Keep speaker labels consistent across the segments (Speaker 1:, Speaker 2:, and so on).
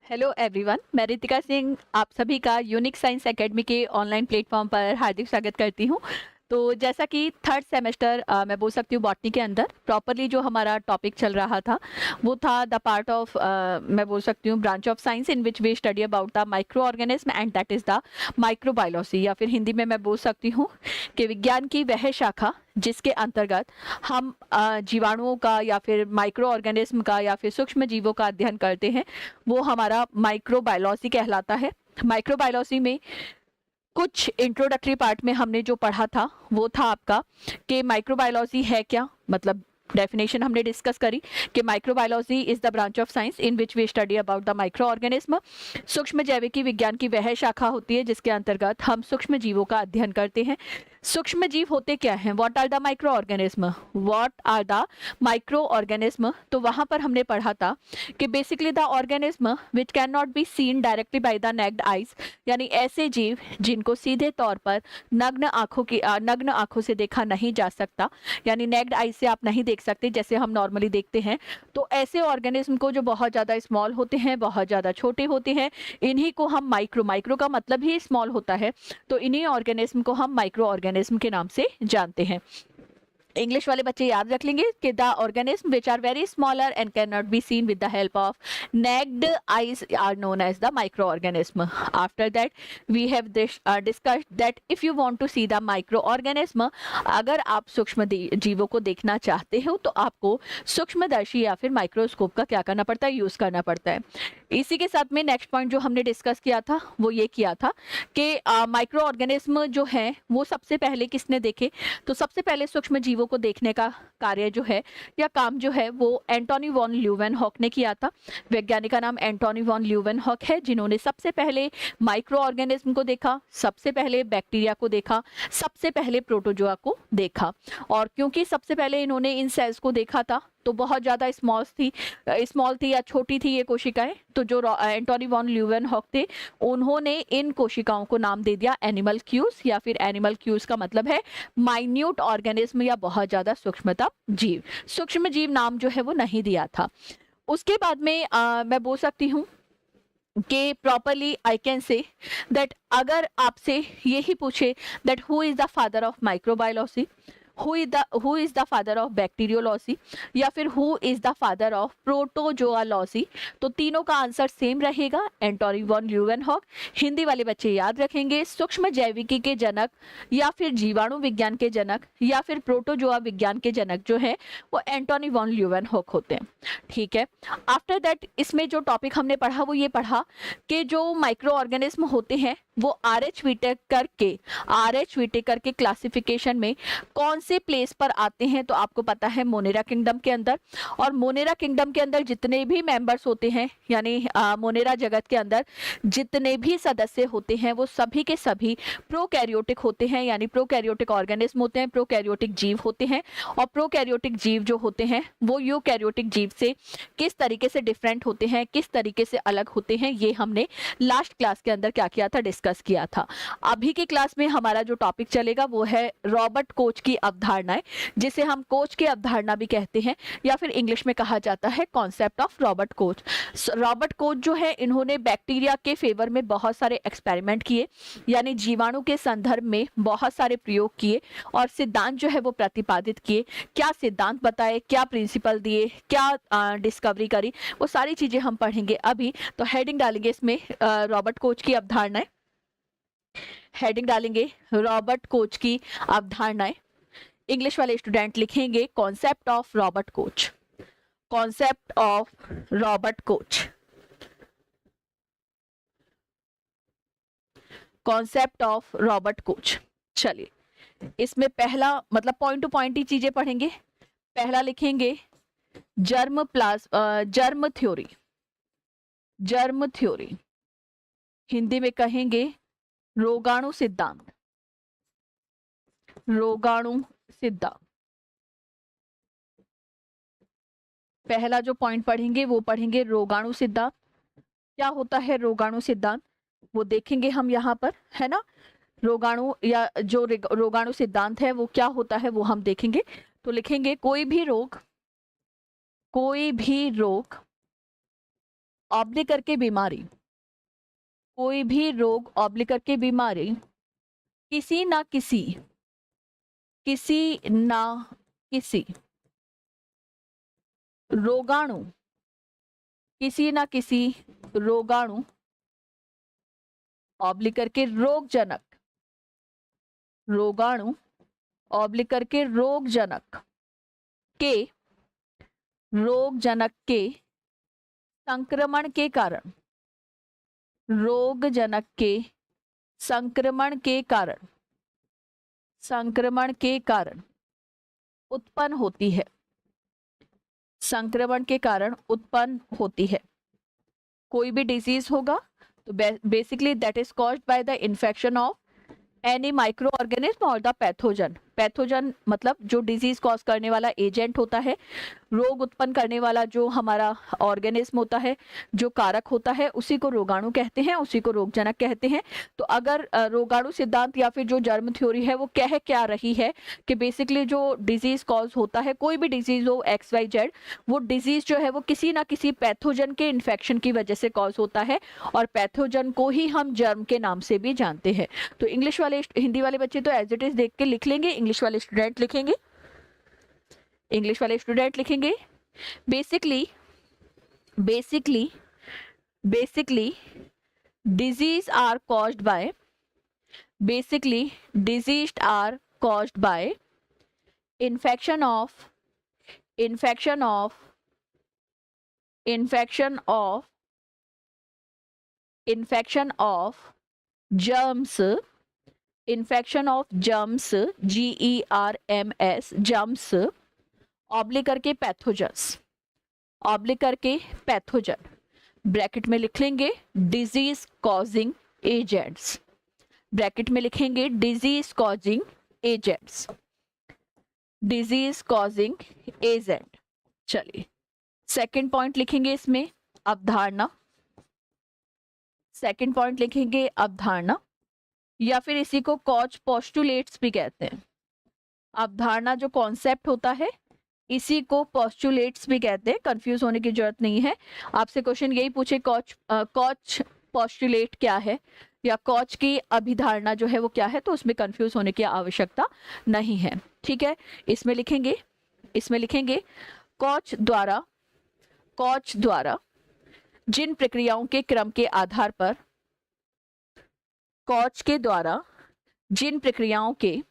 Speaker 1: Hello everyone, मैं रितिका सिंह आप सभी का यूनिक साइंस एकेडमी के ऑनलाइन प्लेटफॉर्म पर हार्दिक स्वागत करती हूँ। तो जैसा कि थर्ड सेमेस्टर मैं बोल सकती हूँ बॉटनी के अंदर प्रॉपरली जो हमारा टॉपिक चल रहा था वो था द पार्ट ऑफ मैं बोल सकती हूँ branch of science in which we study about the micro organism and that is the microbiology, या फिर हिंदी में मैं बोल सकती हूँ कि विज्ञान की वह शाखा जिसके अंतर्गत हम जीवाणुओं का या फिर माइक्रो ऑर्गेनिज्म का या फिर सूक्ष्म जीवों का अध्ययन करते हैं, वो हमारा माइक्रोबायोलॉजी कहलाता है। माइक्रोबायोलॉजी में कुछ इंट्रोडक्टरी पार्ट में हमने जो पढ़ा था वो था आपका कि माइक्रोबायोलॉजी है क्या, मतलब डेफिनेशन हमने डिस्कस करी कि microbiology is the branch of science in which we study about the micro organism. सूक्ष्म जैविकी विज्ञान की वह शाखा होती है जिसके अंतर्गत हम सूक्ष्म जीवों का अध्ययन करते हैं। सूक्ष्म जीव होते क्या हैं? What are the micro organism, what are the micro organism. तो वहां पर हमने पढ़ा था कि basically the organism which can not be seen directly by the naked eyes, यानी ऐसे जीव जिनको सीधे तौर पर नग्न आंखों से देखा नहीं जा सकता, यानी नेक्ड आइज से आप नहीं देख सकते जैसे हम नॉर्मली देखते हैं। तो ऐसे ऑर्गेनिज्म को जो बहुत ज़्यादा स्मॉल होते हैं, बहुत ज़्यादा छोटे होते हैं, इन्हीं को हम माइक्रो का मतलब ही स्मॉल होता है, तो इन्हीं ऑर्गेनिज्म को हम माइक्रो ऑर्गेनिज्म के नाम से जानते हैं। इंग्लिश वाले बच्चे याद रख लेंगे कि the organism which are very smaller and can not be seen with the help of naked eyes are known as the micro organism. After that we have discussed that if you want to see the micro organism, अगर आप सूक्ष्म जीवों को देखना चाहते हो तो आपको सूक्ष्मदर्शी या फिर माइक्रोस्कोप का क्या करना पड़ता है, यूज करना पड़ता है। इसी के साथ में नेक्स्ट पॉइंट जो हमने डिस्कस किया था वो ये किया था कि माइक्रो ऑर्गेनिज्म जो है वो सबसे पहले किसने देखे, तो सबसे पहले सूक्ष्म जीवों को देखने का कार्य जो है या काम जो है वो एंटोनी वॉन ल्यूवेनहॉक ने किया था। वैज्ञानिक का नाम एंटोनी वॉन ल्यूवेनहॉक है, जिन्होंने सबसे पहले माइक्रो ऑर्गेनिज्म को देखा, सबसे पहले बैक्टीरिया को देखा, सबसे पहले प्रोटोजोआ को देखा। और क्योंकि सबसे पहले इन्होंने इन सेल्स को देखा था तो बहुत ज़्यादा स्मॉल थी या छोटी थी ये कोशिकाएं, तो जो एंटोनी वॉन ल्यूवेनहॉक थे उन्होंने इन कोशिकाओं को नाम दे दिया एनिमल क्यूज, या फिर एनिमल क्यूज का मतलब है माइन्यूट ऑर्गेनिज्म या बहुत ज़्यादा सूक्ष्मता जीव। सूक्ष्म जीव नाम जो है वो नहीं दिया था। उसके बाद में मैं बोल सकती हूँ कि properly I can say that अगर आपसे यही पूछे that who is the father of microbiology, who is the father of bacteriology, या फिर who is the father of protozoology, तो तीनों का आंसर सेम रहेगा, एंटोनी वॉन ल्यूवेनहॉक। हिंदी वाले बच्चे याद रखेंगे सूक्ष्म जैविकी के जनक या फिर जीवाणु विज्ञान के जनक या फिर प्रोटोजोआ विज्ञान के जनक जो है वो एंटोनी वॉन ल्यूवेनहॉक होते हैं। ठीक है, आफ्टर दैट इसमें जो टॉपिक हमने पढ़ा वो ये पढ़ा कि जो माइक्रो ऑर्गेनिज्म होते हैं वो आर.एच. व्हिटेकर के क्लासिफिकेशन में कौन से प्लेस पर आते हैं, तो आपको पता है मोनेरा किंगडम के अंदर। और मोनेरा किंगडम के अंदर जितने भी मेंबर्स होते हैं, यानी मोनेरा जगत के अंदर जितने भी सदस्य होते हैं वो सभी के सभी प्रोकैरियोटिक होते हैं, यानी प्रोकैरियोटिक ऑर्गेनिज्म होते हैं, प्रोकैरियोटिक जीव होते हैं। और प्रोकैरियोटिक जीव जो होते हैं वो यूकैरियोटिक जीव से किस तरीके से डिफरेंट होते हैं, किस तरीके से अलग होते हैं, ये हमने लास्ट क्लास के अंदर क्या किया था, डिस्कस किया था। अभी की क्लास में हमारा जो टॉपिक चलेगा वो है रॉबर्ट कोच की अवधारणाएं, जिसे हम कोच की अवधारणा भी कहते हैं या फिर इंग्लिश में कहा जाता है concept of Robert Koch. Robert Koch जो है इन्होंने बैक्टीरिया के फेवर में बहुत सारे एक्सपेरिमेंट किए, यानी जीवाणु के संदर्भ में बहुत सारे प्रयोग किए और सिद्धांत जो है वो प्रतिपादित किए। क्या सिद्धांत बताए, क्या प्रिंसिपल दिए, क्या डिस्कवरी करी, वो सारी चीजें हम पढ़ेंगे अभी। तो हेडिंग डालेंगे इसमें रॉबर्ट कोच की अवधारणाएं, हेडिंग डालेंगे रॉबर्ट कोच की अवधारणाएं। इंग्लिश वाले स्टूडेंट लिखेंगे concept of Robert Koch, concept of Robert Koch, concept of Robert Koch. चलिए इसमें पहला मतलब पॉइंट टू पॉइंट ही चीजें पढ़ेंगे। पहला लिखेंगे germ theory, germ theory, Hindi में कहेंगे रोगाणु सिद्धांत, रोगाणु सिद्धांत। पहला जो पॉइंट पढ़ेंगे वो पढ़ेंगे रोगाणु सिद्धांत। क्या होता है रोगाणु सिद्धांत वो देखेंगे हम यहाँ पर, है ना। रोगाणु या जो रोगाणु सिद्धांत है वो क्या होता है वो हम देखेंगे। तो लिखेंगे कोई भी रोग ऑब्लिक करके बीमारी, कोई भी रोग ऑब्लिक करके बीमारी किसी ना किसी रोगाणु, किसी ना किसी रोगाणु ऑब्लिक करके रोगजनक, रोगाणु ऑब्लिक करके रोगजनक के संक्रमण के कारण, रोगजनक के संक्रमण के कारण उत्पन्न होती है, संक्रमण के कारण उत्पन्न होती है। कोई भी डिजीज होगा तो basically that is caused by the infection of any micro organism और द पैथोजन। पैथोजन मतलब जो डिजीज कॉज करने वाला एजेंट होता है, रोग उत्पन्न करने वाला जो हमारा ऑर्गेनिज्म होता है, जो कारक होता है, उसी को रोगाणु कहते हैं, उसी को रोगजनक कहते हैं। तो अगर रोगाणु सिद्धांत या फिर जो जर्म थ्योरी है वो कह क्या रही है कि बेसिकली जो डिजीज कॉज होता है, कोई भी डिजीज हो XYZ, वो डिजीज जो है वो किसी ना किसी पैथोजन के इन्फेक्शन की वजह से कॉज होता है, और पैथोजन को ही हम जर्म के नाम से भी जानते हैं। तो इंग्लिश वाले हिंदी वाले बच्चे तो एज इट इज देख के लिख लेंगे, इंग्लिश वाले स्टूडेंट लिखेंगे basically disease are caused by infection of germs, germs oblique करके पैथोजन, ब्रैकेट में लिख लेंगे disease causing agents, disease causing agent. चलिए सेकंड पॉइंट लिखेंगे इसमें अवधारणा, या फिर इसी को कॉज पोस्टुलेट्स भी कहते हैं। अवधारणा जो कॉन्सेप्ट होता है इसी को पोस्टुलेट्स भी कहते हैं, कंफ्यूज होने की जरूरत नहीं है। आपसे क्वेश्चन यही पूछे कॉज पोस्टुलेट क्या है या कॉज की अभिधारणा जो है वो क्या है, तो उसमें कंफ्यूज होने की आवश्यकता नहीं है। ठीक है, इसमें लिखेंगे कॉज द्वारा जिन प्रक्रियाओं के क्रम के आधार पर, कॉज के द्वारा जिन प्रक्रियाओं के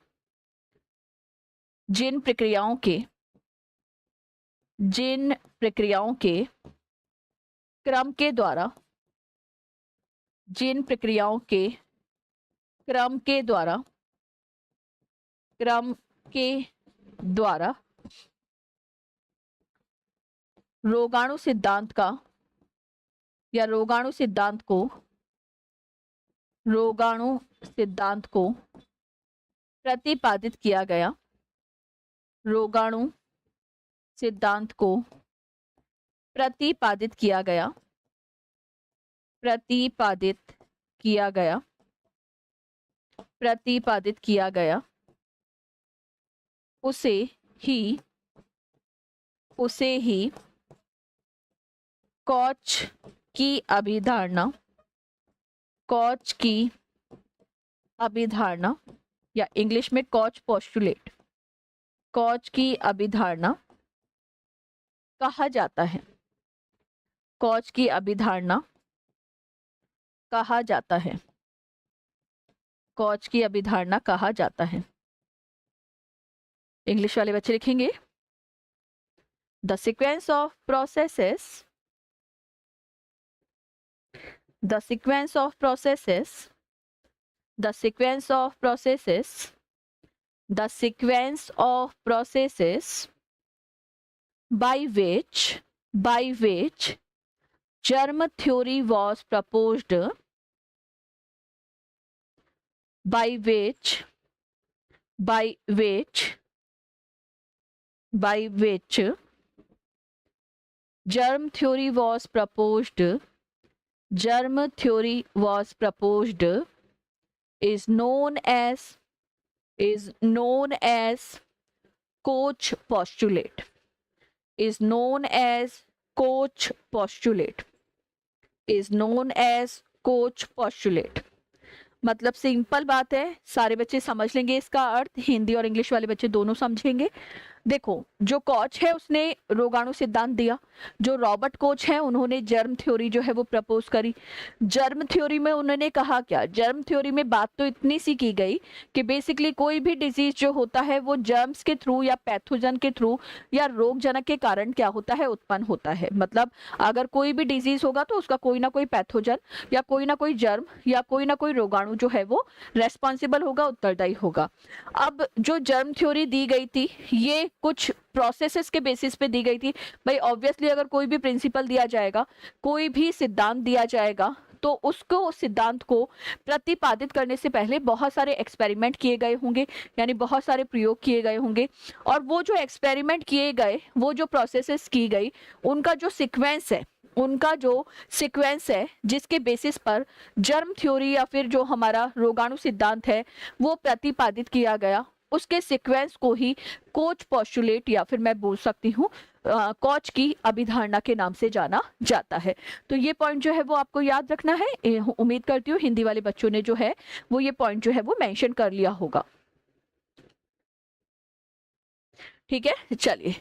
Speaker 1: क्रम के द्वारा, रोगाणु सिद्धांत को प्रतिपादित किया गया, उसे ही कॉज की अभिधारणा या इंग्लिश में कॉज पोस्टुलेट, कॉज की अभिधारणा कहा जाता है, इंग्लिश वाले बच्चे लिखेंगे the sequence of processes by which germ theory was proposed, germ theory was proposed is known as Koch postulate, is known as Koch postulate. मतलब सिंपल बात है, सारे बच्चे समझ लेंगे इसका अर्थ, हिंदी और इंग्लिश वाले बच्चे दोनों समझेंगे। देखो, जो कोच है उसने रोगाणु सिद्धांत दिया, जो रॉबर्ट कोच है उन्होंने जर्म थ्योरी जो है वो प्रपोज करी। जर्म थ्योरी में उन्होंने कहा क्या, जर्म थ्योरी में बात तो इतनी सी की गई कि बेसिकली कोई भी डिजीज जो होता है वो जर्म्स के थ्रू या पैथोजन के थ्रू या रोगजनक के कारण क्या होता है, उत्पन्न होता है। मतलब अगर कोई भी डिजीज होगा तो उसका कोई ना कोई पैथोजन या कोई जर्म या कोई ना कोई रोगाणु जो है वो रेस्पॉन्सिबल होगा, उत्तरदायी होगा। अब जो जर्म थ्योरी दी गई थी ये कुछ प्रोसेसेस के बेसिस पे दी गई थी। भाई ऑब्वियसली अगर कोई भी प्रिंसिपल दिया जाएगा, कोई भी सिद्धांत दिया जाएगा, तो उसको सिद्धांत को प्रतिपादित करने से पहले बहुत सारे एक्सपेरिमेंट किए गए होंगे, यानी बहुत सारे प्रयोग किए गए होंगे। और वो जो एक्सपेरिमेंट किए गए, वो जो प्रोसेसेस की गई, उनका जो सीक्वेंस है जिसके बेसिस पर जर्म थ्योरी या फिर जो हमारा रोगाणु सिद्धांत है वो प्रतिपादित किया गया, उसके सीक्वेंस को ही कोच पोस्टुलेट या फिर मैं बोल सकती हूँ कोच की अभिधारणा के नाम से जाना जाता है। तो ये पॉइंट जो है वो आपको याद रखना है। उम्मीद करती हूँ हिंदी वाले बच्चों ने जो है वो ये पॉइंट जो है वो मेंशन कर लिया होगा। ठीक है, चलिए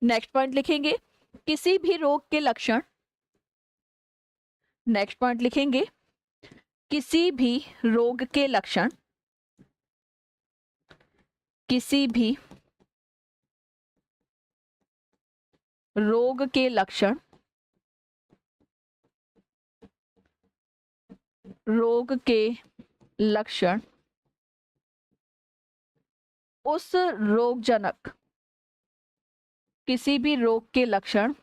Speaker 1: नेक्स्ट पॉइंट लिखेंगे, किसी भी रोग के लक्षण। नेक्स्ट पॉइंट लिखेंगे, किसी भी रोग के लक्षण, किसी भी रोग के लक्षण, रोग के लक्षण उस रोगजनक, किसी भी रोग के लक्षण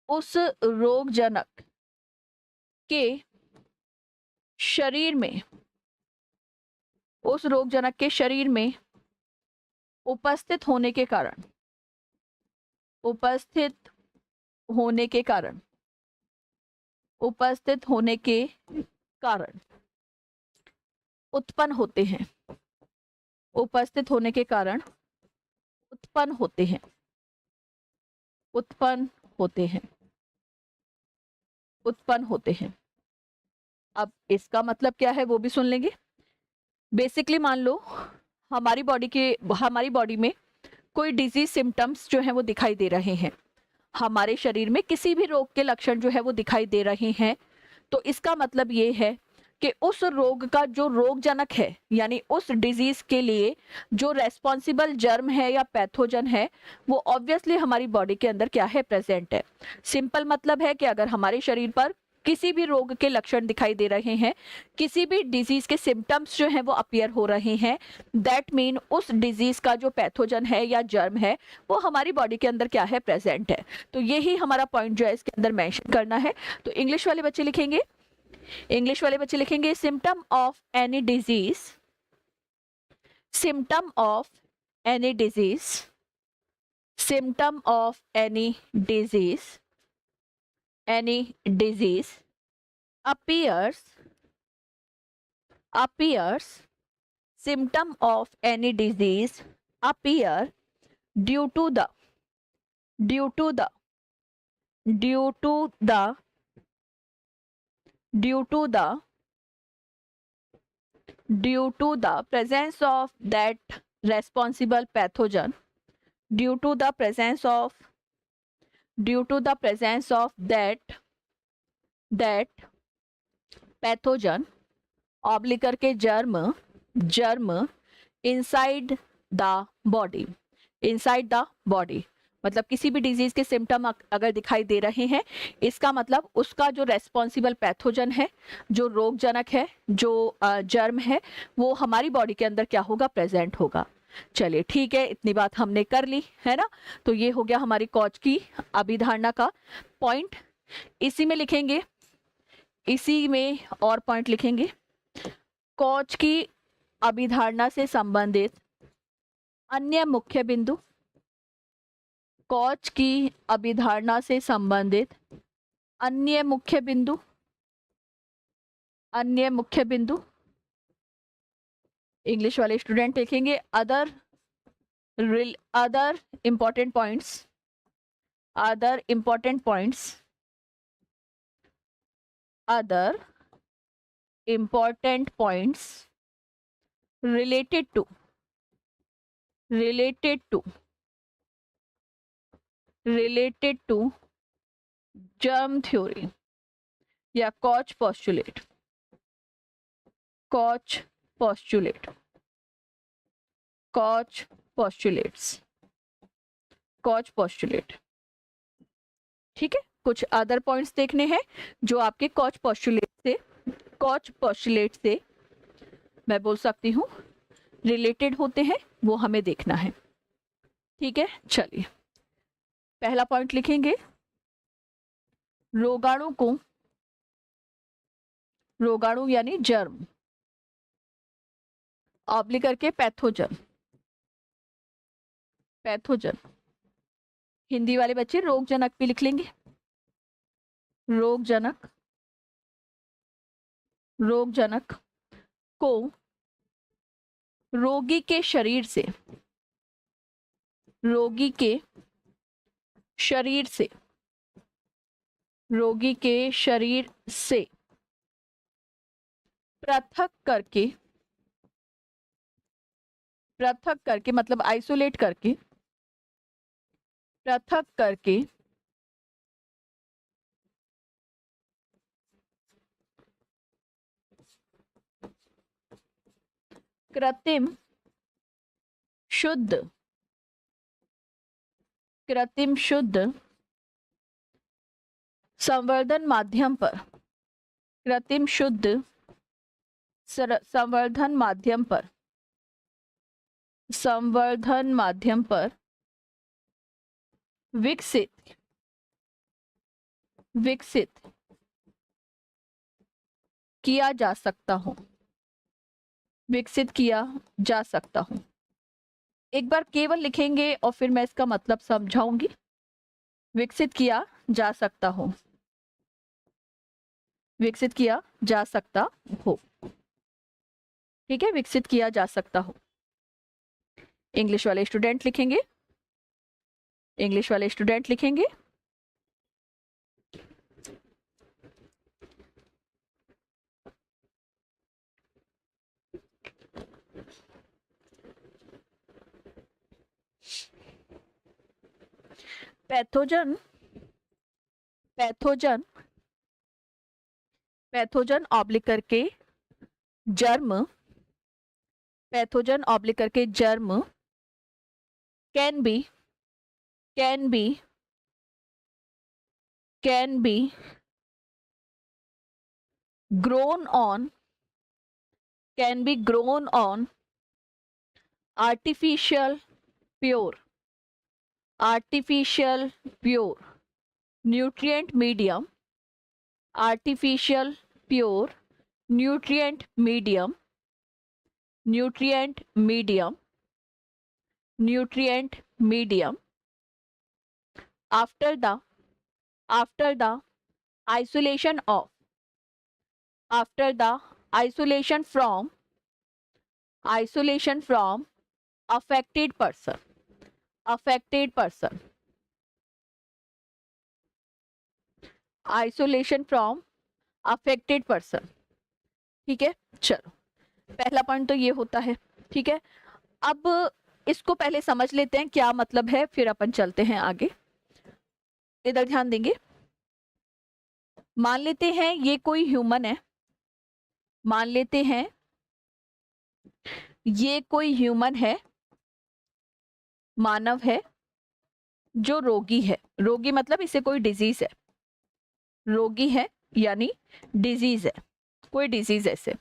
Speaker 1: उस रोगजनक के शरीर में, उस रोगजनक के शरीर में उपस्थित होने के कारण, उपस्थित होने के कारण, उपस्थित होने के कारण उत्पन्न होते हैं, उपस्थित होने के कारण उत्पन्न होते हैं, उत्पन्न होते हैं, उत्पन्न होते हैं। अब इसका मतलब क्या है वो भी सुन लेंगे। बेसिकली मान लो हमारी बॉडी में कोई डिजीज सिम्टम्स जो है वो दिखाई दे रहे हैं, हमारे शरीर में किसी भी रोग के लक्षण जो है वो दिखाई दे रहे हैं, तो इसका मतलब ये है कि उस रोग का जो रोगजनक है, यानी उस डिजीज के लिए जो रेस्पॉन्सिबल जर्म है या पैथोजन है, वो ऑब्वियसली हमारी बॉडी के अंदर क्या है, प्रेजेंट है। सिंपल मतलब है कि अगर हमारे शरीर पर किसी भी रोग के लक्षण दिखाई दे रहे हैं, किसी भी डिजीज के सिम्टम्स जो हैं वो अपीयर हो रहे हैं, दैट मीन उस डिजीज का जो पैथोजन है या जर्म है वो हमारी बॉडी के अंदर क्या है, प्रेजेंट है। तो यही हमारा पॉइंट जो है इसके अंदर मेंशन करना है। तो इंग्लिश वाले बच्चे लिखेंगे, इंग्लिश वाले बच्चे लिखेंगे symptom of any disease, symptom of any disease, symptom of any disease, any disease appears, symptom of any disease appear due to the presence of that responsible pathogen, due to the presence of that pathogen oblique करके germ inside the body, inside the body. मतलब किसी भी disease के symptom अगर दिखाई दे रहे हैं, इसका मतलब उसका जो रेस्पॉन्सिबल पैथोजन है, जो रोगजनक है, जो जर्म है, वो हमारी बॉडी के अंदर क्या होगा, प्रेजेंट होगा। चलिए ठीक है, इतनी बात हमने कर ली है ना। तो ये हो गया हमारी कोच की अभिधारणा का पॉइंट। इसी में लिखेंगे, इसी में और पॉइंट लिखेंगे, कोच की अभिधारणा से संबंधित अन्य मुख्य बिंदु, कोच की अभिधारणा से संबंधित अन्य मुख्य बिंदु, अन्य मुख्य बिंदु। इंग्लिश वाले स्टूडेंट लिखेंगे other important points, other important points other important points related to germ theory या Koch postulate, Koch postulate। ठीक है, कुछ अदर पॉइंट्स देखने हैं जो आपके Koch postulate से मैं बोल सकती हूँ रिलेटेड होते हैं, वो हमें देखना है। ठीक है, चलिए पहला पॉइंट लिखेंगे, रोगाणु यानी जर्म, ऑब्लिक करके पैथोजन। हिंदी वाले बच्चे रोगजनक भी लिख लेंगे, रोगजनक को रोगी के शरीर से पृथक करके मतलब आइसोलेट करके, पृथक करके कृत्रिम शुद्ध संवर्धन माध्यम पर विकसित किया जा सकता हूँ। एक बार केवल लिखेंगे और फिर मैं इसका मतलब समझाऊंगी। विकसित किया जा सकता हो, ठीक है, विकसित किया जा सकता हो। इंग्लिश वाले स्टूडेंट लिखेंगे, पैथोजन ऑब्लिक करके germ, can be grown on artificial pure nutrient medium, after the isolation from affected person। ठीक है, चलो पहला पॉइंट तो ये होता है। ठीक है, अब इसको पहले समझ लेते हैं क्या मतलब है, फिर अपन चलते हैं आगे। इधर ध्यान देंगे, मान लेते हैं ये कोई ह्यूमन है, मानव है जो रोगी है। रोगी मतलब इसे कोई डिजीज है, रोगी है यानी डिजीज है, कोई डिजीज है इसे।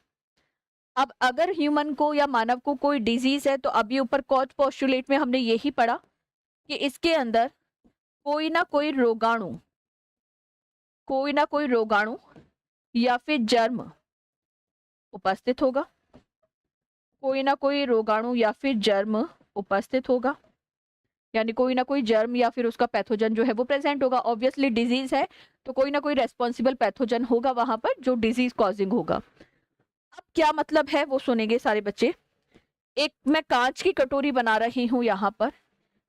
Speaker 1: अब अगर ह्यूमन को या मानव को कोई डिजीज है तो अभी ऊपर कोच पोस्टुलेट में हमने यही पढ़ा कि इसके अंदर कोई ना कोई रोगाणु या फिर जर्म उपस्थित होगा, यानी कोई ना कोई जर्म या फिर उसका पैथोजन जो है वो प्रेजेंट होगा। ऑब्वियसली डिजीज है तो कोई ना कोई रेस्पॉन्सिबल पैथोजन होगा वहां पर जो डिजीज कॉजिंग होगा। अब क्या मतलब है वो सुनेंगे सारे बच्चे। एक मैं कांच की कटोरी बना रही हूं, यहाँ पर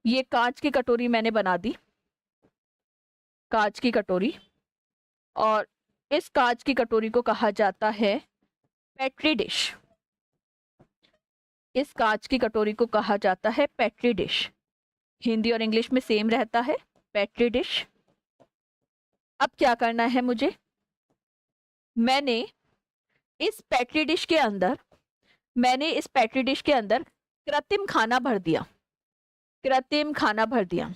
Speaker 1: ये कांच की कटोरी मैंने बना दी, कांच की कटोरी, और इस कांच की कटोरी को कहा जाता है पेट्री डिश। इस कांच की कटोरी को कहा जाता है पेट्री डिश। हिंदी और इंग्लिश में सेम रहता है, पेट्री डिश। अब क्या करना है मुझे, मैंने इस पेट्री डिश के अंदर कृत्रिम खाना भर दिया। कृत्रिम खाना भर दिया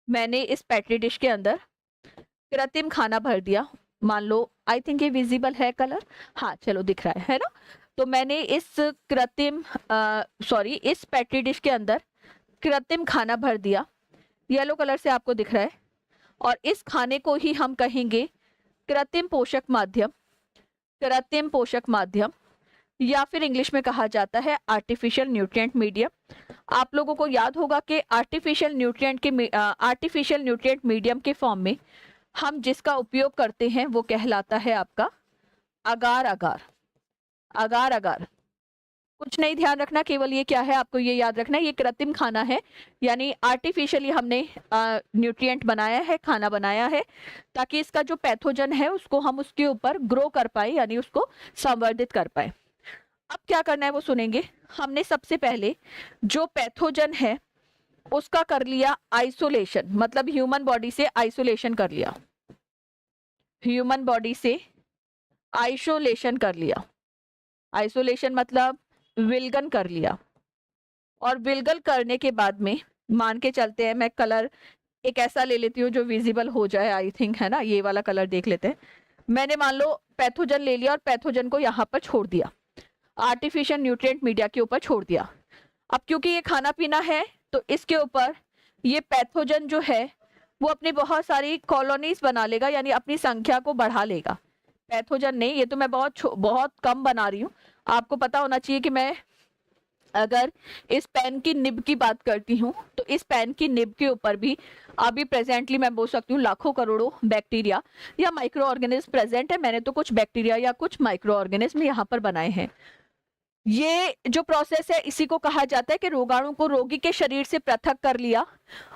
Speaker 1: मैंने इस पेट्री डिश के अंदर कृत्रिम खाना भर दिया। मान लो, आई थिंक ये विजिबल है कलर, हाँ चलो दिख रहा है ना। तो मैंने इस इस पेट्री डिश के अंदर कृत्रिम खाना भर दिया, येलो कलर से आपको दिख रहा है। और इस खाने को ही हम कहेंगे कृत्रिम पोषक माध्यम। कृत्रिम पोषक माध्यम, या फिर इंग्लिश में कहा जाता है आर्टिफिशियल न्यूट्रिएंट मीडियम। आप लोगों को याद होगा कि आर्टिफिशियल न्यूट्रिएंट मीडियम के फॉर्म में हम जिसका उपयोग करते हैं वो कहलाता है आपका अगार अगार। अगार अगार, कुछ नहीं ध्यान रखना, केवल ये क्या है आपको ये याद रखना है, ये कृत्रिम खाना है, यानी आर्टिफिशियली हमने न्यूट्रिएंट बनाया है, खाना बनाया है, ताकि इसका जो पैथोजन है उसको हम उसके ऊपर ग्रो कर पाए, यानी उसको संवर्धित कर पाए। अब क्या करना है वो सुनेंगे। हमने सबसे पहले जो पैथोजन है उसका कर लिया आइसोलेशन, मतलब ह्यूमन बॉडी से आइसोलेशन कर लिया। ह्यूमन बॉडी से आइसोलेशन कर लिया। आइसोलेशन मतलब विलगन कर लिया। और विलगन करने के बाद में मान के चलते हैं, मैं कलर एक ऐसा ले लेती हूँ जो विजिबल हो जाए, आई थिंक है ना, ये वाला कलर देख लेते हैं। मैंने मान लो पैथोजन ले लिया और पैथोजन को यहाँ पर छोड़ दिया, आर्टिफिशियल न्यूट्रिएंट मीडिया के ऊपर छोड़ दिया। अब क्योंकि ये खाना पीना है तो इसके ऊपर ये पैथोजन जो है वो अपनी बहुत सारी कॉलोनीज बना लेगा, यानी अपनी संख्या को बढ़ा लेगा। पैथोजन नहीं, ये तो मैं बहुत कम बना रही हूँ। आपको पता होना चाहिए कि मैं अगर इस पेन की निब की बात करती हूँ तो इस पेन की निब के ऊपर भी अभी प्रेजेंटली मैं बोल सकती हूँ लाखों करोड़ों बैक्टीरिया या माइक्रो ऑर्गेनिज्म प्रेजेंट है। मैंने तो कुछ बैक्टीरिया या कुछ माइक्रो ऑर्गेनिज्म यहाँ पर बनाए हैं। ये जो प्रोसेस है इसी को कहा जाता है कि रोगाणु को रोगी के शरीर से पृथक कर लिया,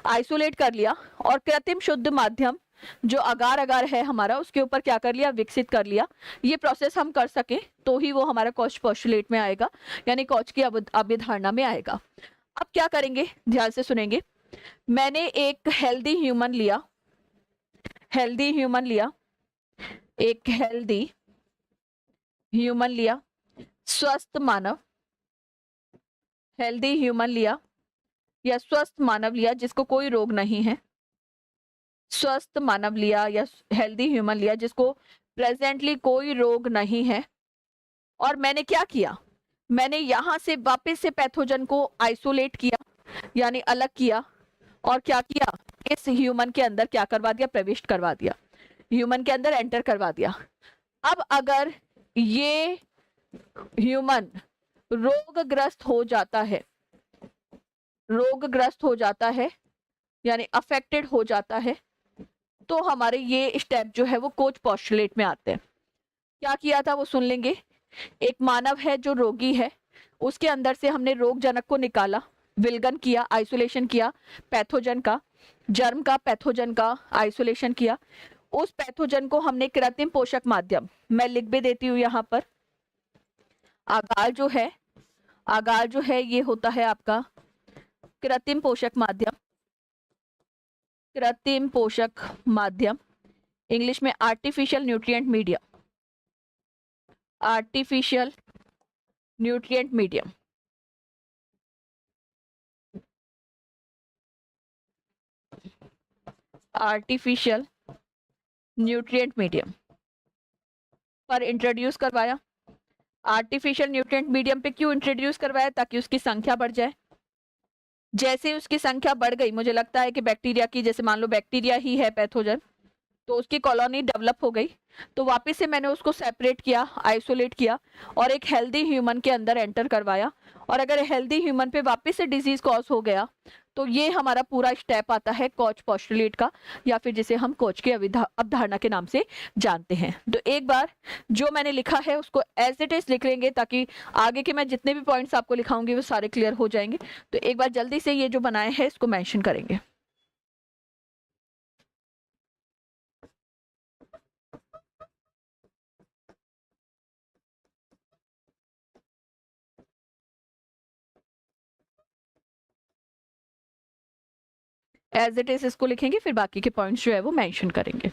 Speaker 1: आइसोलेट कर लिया, और कृत्रिम शुद्ध माध्यम जो अगार अगार है हमारा उसके ऊपर क्या कर लिया, विकसित कर लिया। ये प्रोसेस हम कर सके तो ही वो हमारा कॉच पोस्टुलेट में आएगा, यानी कॉच की अभिधारणा में आएगा। अब क्या करेंगे, ध्यान से सुनेंगे। मैंने एक हेल्दी ह्यूमन लिया, एक हेल्दी ह्यूमन लिया, स्वस्थ मानव, हेल्दी ह्यूमन लिया या स्वस्थ मानव लिया जिसको कोई रोग नहीं है, स्वस्थ मानव लिया या हेल्दी ह्यूमन लिया जिसको प्रेजेंटली कोई रोग नहीं है। और मैंने क्या किया, मैंने यहां से वापस से पैथोजन को आइसोलेट किया, यानी अलग किया, और क्या किया, इस ह्यूमन के अंदर क्या करवा दिया, प्रविष्ट करवा दिया, ह्यूमन के अंदर एंटर करवा दिया। अब अगर ये ह्यूमन रोगग्रस्त हो जाता है, यानी अफेक्टेड हो जाता है, तो हमारे ये स्टेप जो है वो कोच पोस्टुलेट में आते हैं। क्या किया था वो सुन लेंगे। एक मानव है जो रोगी है, उसके अंदर से हमने रोगजनक को निकाला, विलगन किया, आइसोलेशन किया, पैथोजन का, जर्म का, पैथोजन का आइसोलेशन किया। उस पैथोजन को हमने कृत्रिम पोषक माध्यम, मैं लिख भी देती हूँ यहाँ पर, आगार जो है ये होता है आपका कृत्रिम पोषक माध्यम, इंग्लिश में artificial nutrient medium. Artificial nutrient medium पर इंट्रोड्यूस करवाया। आर्टिफिशियल न्यूट्रिएंट मीडियम पे क्यों इंट्रोड्यूस करवाया, ताकि उसकी संख्या बढ़ जाए। जैसे उसकी संख्या बढ़ गई, मुझे लगता है कि बैक्टीरिया की, जैसे मान लो बैक्टीरिया ही है पैथोजन, तो उसकी कॉलोनी डेवलप हो गई, तो वापस से मैंने उसको सेपरेट किया, आइसोलेट किया, और एक हेल्दी ह्यूमन के अंदर एंटर करवाया। और अगर हेल्दी ह्यूमन पे वापस से डिजीज कॉज हो गया तो ये हमारा पूरा स्टेप आता है कॉच पोस्टुलेट का, या फिर जिसे हम कोच की अवधारणा के नाम से जानते हैं। तो एक बार जो मैंने लिखा है उसको एज इट इज लिख लेंगे, ताकि आगे के मैं जितने भी पॉइंट्स आपको लिखाऊंगी वो सारे क्लियर हो जाएंगे। तो एक बार जल्दी से ये जो बनाए हैं इसको मेंशन करेंगे। एज इट इज इसको लिखेंगे, फिर बाकी के पॉइंट्स जो है वो मेंशन करेंगे।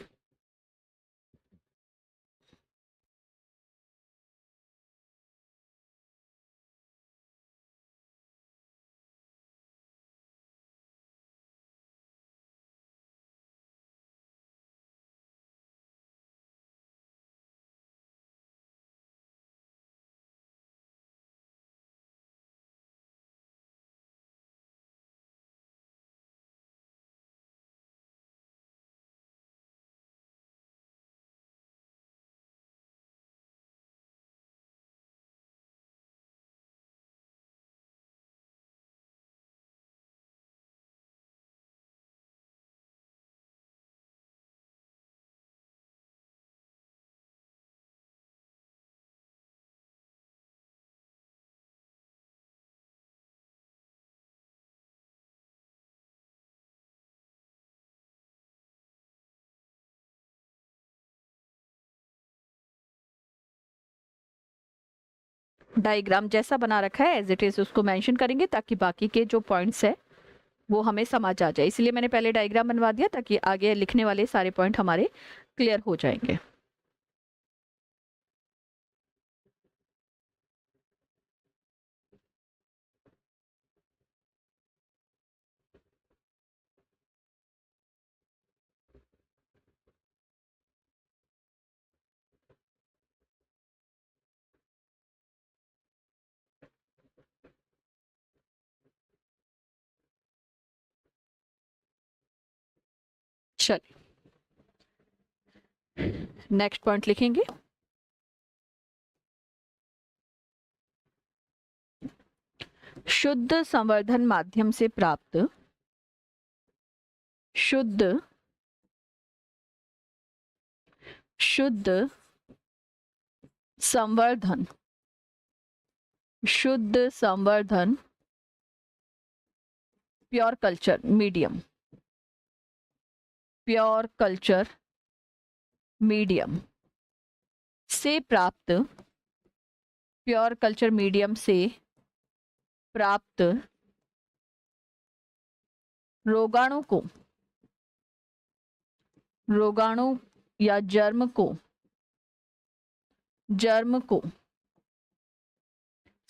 Speaker 1: डायग्राम जैसा बना रखा है एज इट इज उसको मेंशन करेंगे, ताकि बाकी के जो पॉइंट्स है वो हमें समझ आ जाए। इसलिए मैंने पहले डायग्राम बनवा दिया, ताकि आगे लिखने वाले सारे पॉइंट हमारे क्लियर हो जाएंगे। चलिए नेक्स्ट पॉइंट लिखेंगे। शुद्ध संवर्धन माध्यम से प्राप्त शुद्ध संवर्धन प्योर कल्चर मीडियम से प्राप्त रोगाणु या जर्म को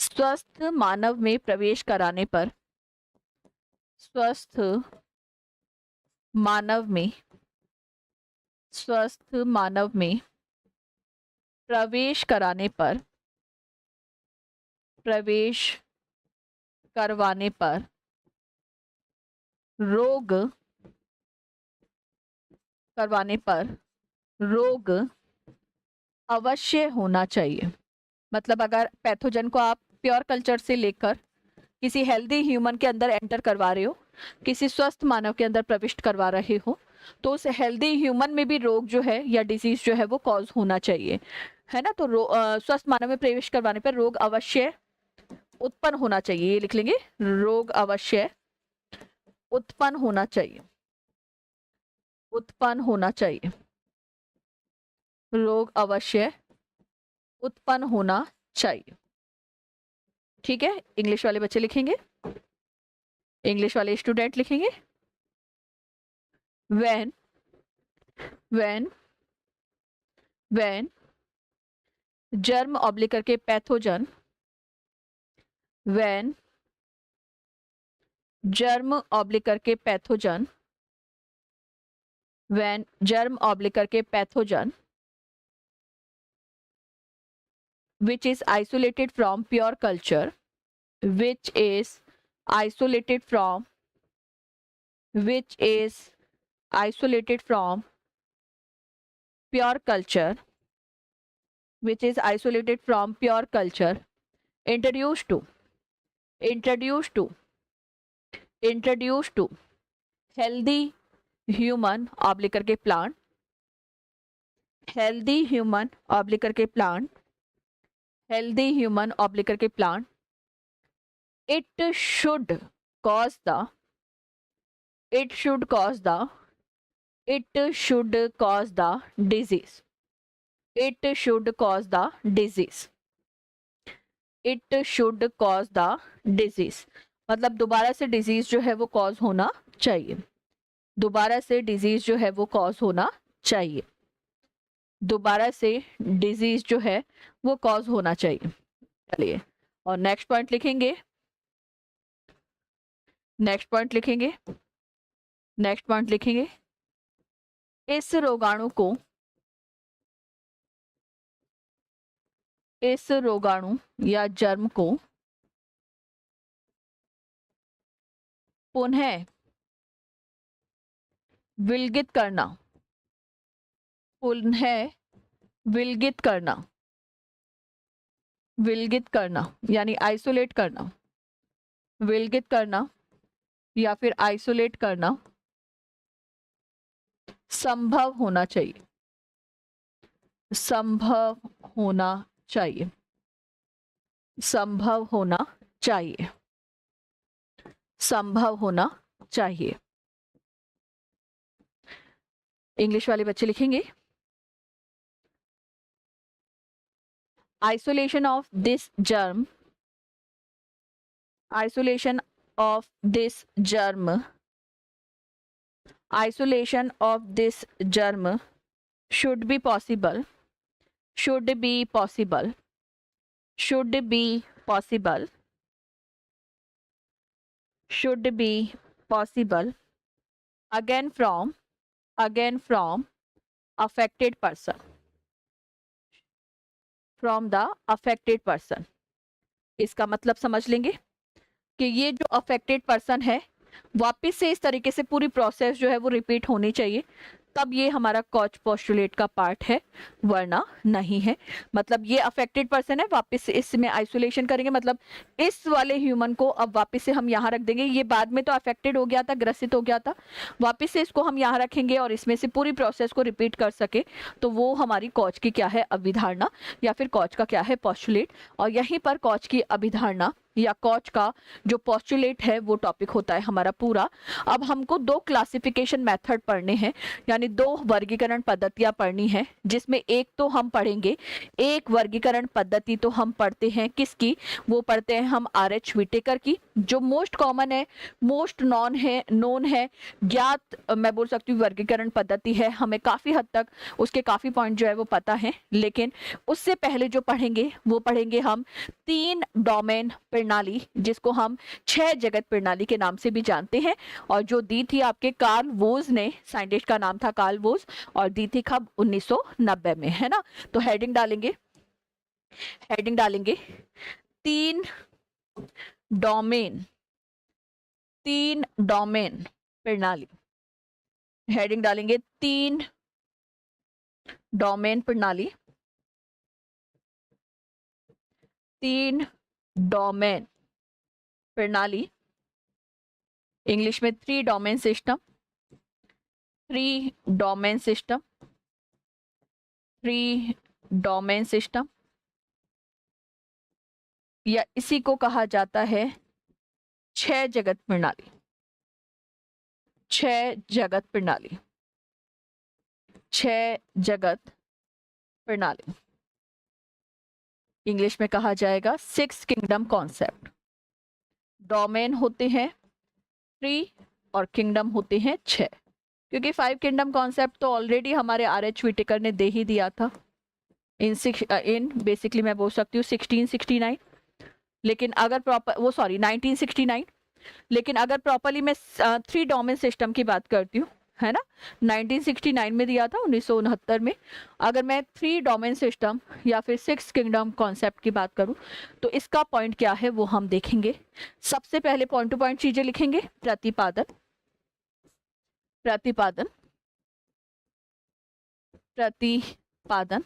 Speaker 1: स्वस्थ मानव में प्रवेश कराने पर रोग अवश्य होना चाहिए। मतलब अगर पैथोजन को आप प्योर कल्चर से लेकर किसी हेल्दी ह्यूमन के अंदर एंटर करवा रहे हो, किसी स्वस्थ मानव के अंदर प्रविष्ट करवा रहे हो, तो उस हेल्दी ह्यूमन में भी रोग जो है या डिजीज जो है वो कॉज होना चाहिए, है ना। तो स्वस्थ मानव में प्रवेश करवाने पर रोग अवश्य उत्पन्न होना चाहिए, ये लिख लेंगे, रोग अवश्य उत्पन्न होना चाहिए, रोग अवश्य उत्पन्न होना चाहिए। ठीक है, इंग्लिश वाले बच्चे लिखेंगे, इंग्लिश वाले स्टूडेंट लिखेंगे, when जर्म ऑब्लिक करके पैथोजन, when जर्म ऑब्लिक करके pathogen which is isolated from pure culture, which is isolated from pure culture, introduced to healthy human oblique करके plant, healthy human ऑब्लिक करके plant, it should cause the disease, मतलब दोबारा से disease जो है वो cause होना चाहिए। दोबारा से डिजीज जो है वो कॉज होना चाहिए, दोबारा से डिजीज जो है वो कॉज होना चाहिए। चलिए, और नेक्स्ट पॉइंट लिखेंगे, नेक्स्ट पॉइंट लिखेंगे, नेक्स्ट पॉइंट लिखेंगे, इस रोगाणु को, इस रोगाणु या जर्म को पुनः विलगित करना, पुनः विलगित करना, विलगित करना यानी आइसोलेट करना, विलगित करना या फिर आइसोलेट करना संभव होना चाहिए, संभव होना चाहिए, संभव होना चाहिए, संभव होना चाहिए। इंग्लिश वाले बच्चे लिखेंगे, isolation of this germ, isolation of this germ, isolation of this germ should be possible, should be possible, should be possible, should be possible again from affected person, from the affected person। इसका मतलब समझ लेंगे कि ये जो affected person है वापस से इस तरीके से पूरी प्रोसेस जो है वो रिपीट होनी चाहिए, तब ये हमारा कॉज पोस्टुलेट का पार्ट है, वरना नहीं है। मतलब ये अफेक्टेड पर्सन है, वापस से इसमें आइसोलेशन करेंगे, मतलब इस वाले ह्यूमन को अब वापस से हम यहाँ रख देंगे, ये बाद में तो अफेक्टेड हो गया था, ग्रसित हो गया था, वापस से इसको हम यहाँ रखेंगे और इसमें से पूरी प्रोसेस को रिपीट कर सके, तो वो हमारी कॉज की क्या है, अभिधारणा, या फिर कॉज का क्या है, पोस्टुलेट। और यहीं पर कॉज की अभिधारणा या कॉज का जो पोस्टुलेट है वो टॉपिक होता है हमारा पूरा। अब हमको दो क्लासिफिकेशन मेथड पढ़ने हैं, यानी दो वर्गीकरण पद्धतियां पढ़नी है, जिसमें एक तो हम पढ़ेंगे, एक वर्गीकरण पद्धति तो हम पढ़ते हैं किसकी, वो पढ़ते हैं हम RH विटेकर की, जो मोस्ट कॉमन है, मोस्ट नॉन है, ज्ञात मैं बोल सकती हूँ वर्गीकरण पद्धति है, हमें काफी हद तक उसके काफी पॉइंट जो है वो पता है। लेकिन उससे पहले जो पढ़ेंगे वो पढ़ेंगे हम 3 डोमेन प्रणाली, जिसको हम 6 जगत प्रणाली के नाम से भी जानते हैं, और जो दी थी आपके कार्ल वोज ने, साइंटिस्ट का नाम था कार्ल वोज, और दी थी कब, 1990 में, है ना। तो हेडिंग डालेंगे, हेडिंग डालेंगे 3 डोमेन, 3 डोमेन प्रणाली, हेडिंग डालेंगे 3 डोमेन प्रणाली, 3 डोमेन प्रणाली, इंग्लिश में 3 domain system, 3 domain system, 3 domain system, या इसी को कहा जाता है 6 जगत प्रणाली, 6 जगत प्रणाली, 6 जगत प्रणाली, इंग्लिश में कहा जाएगा 6 किंगडम कॉन्सेप्ट। डोमेन होते हैं 3 और किंगडम होते हैं 6, क्योंकि 5 किंगडम कॉन्सेप्ट तो ऑलरेडी हमारे RH विटेकर ने दे ही दिया था इन बेसिकली मैं बोल सकती हूँ 1669, लेकिन अगर प्रॉपर वो सॉरी 1969, लेकिन अगर प्रॉपरली मैं 3 डोमेन सिस्टम की बात करती हूँ, है ना, 1969 में दिया था, 1969 में। अगर मैं 3 डोमेन सिस्टम या फिर 6 किंगडम कॉन्सेप्ट की बात करूं, तो इसका पॉइंट क्या है वो हम देखेंगे। सबसे पहले पॉइंट टू पॉइंट चीजें लिखेंगे, प्रतिपादन, प्रतिपादन, प्रतिपादन,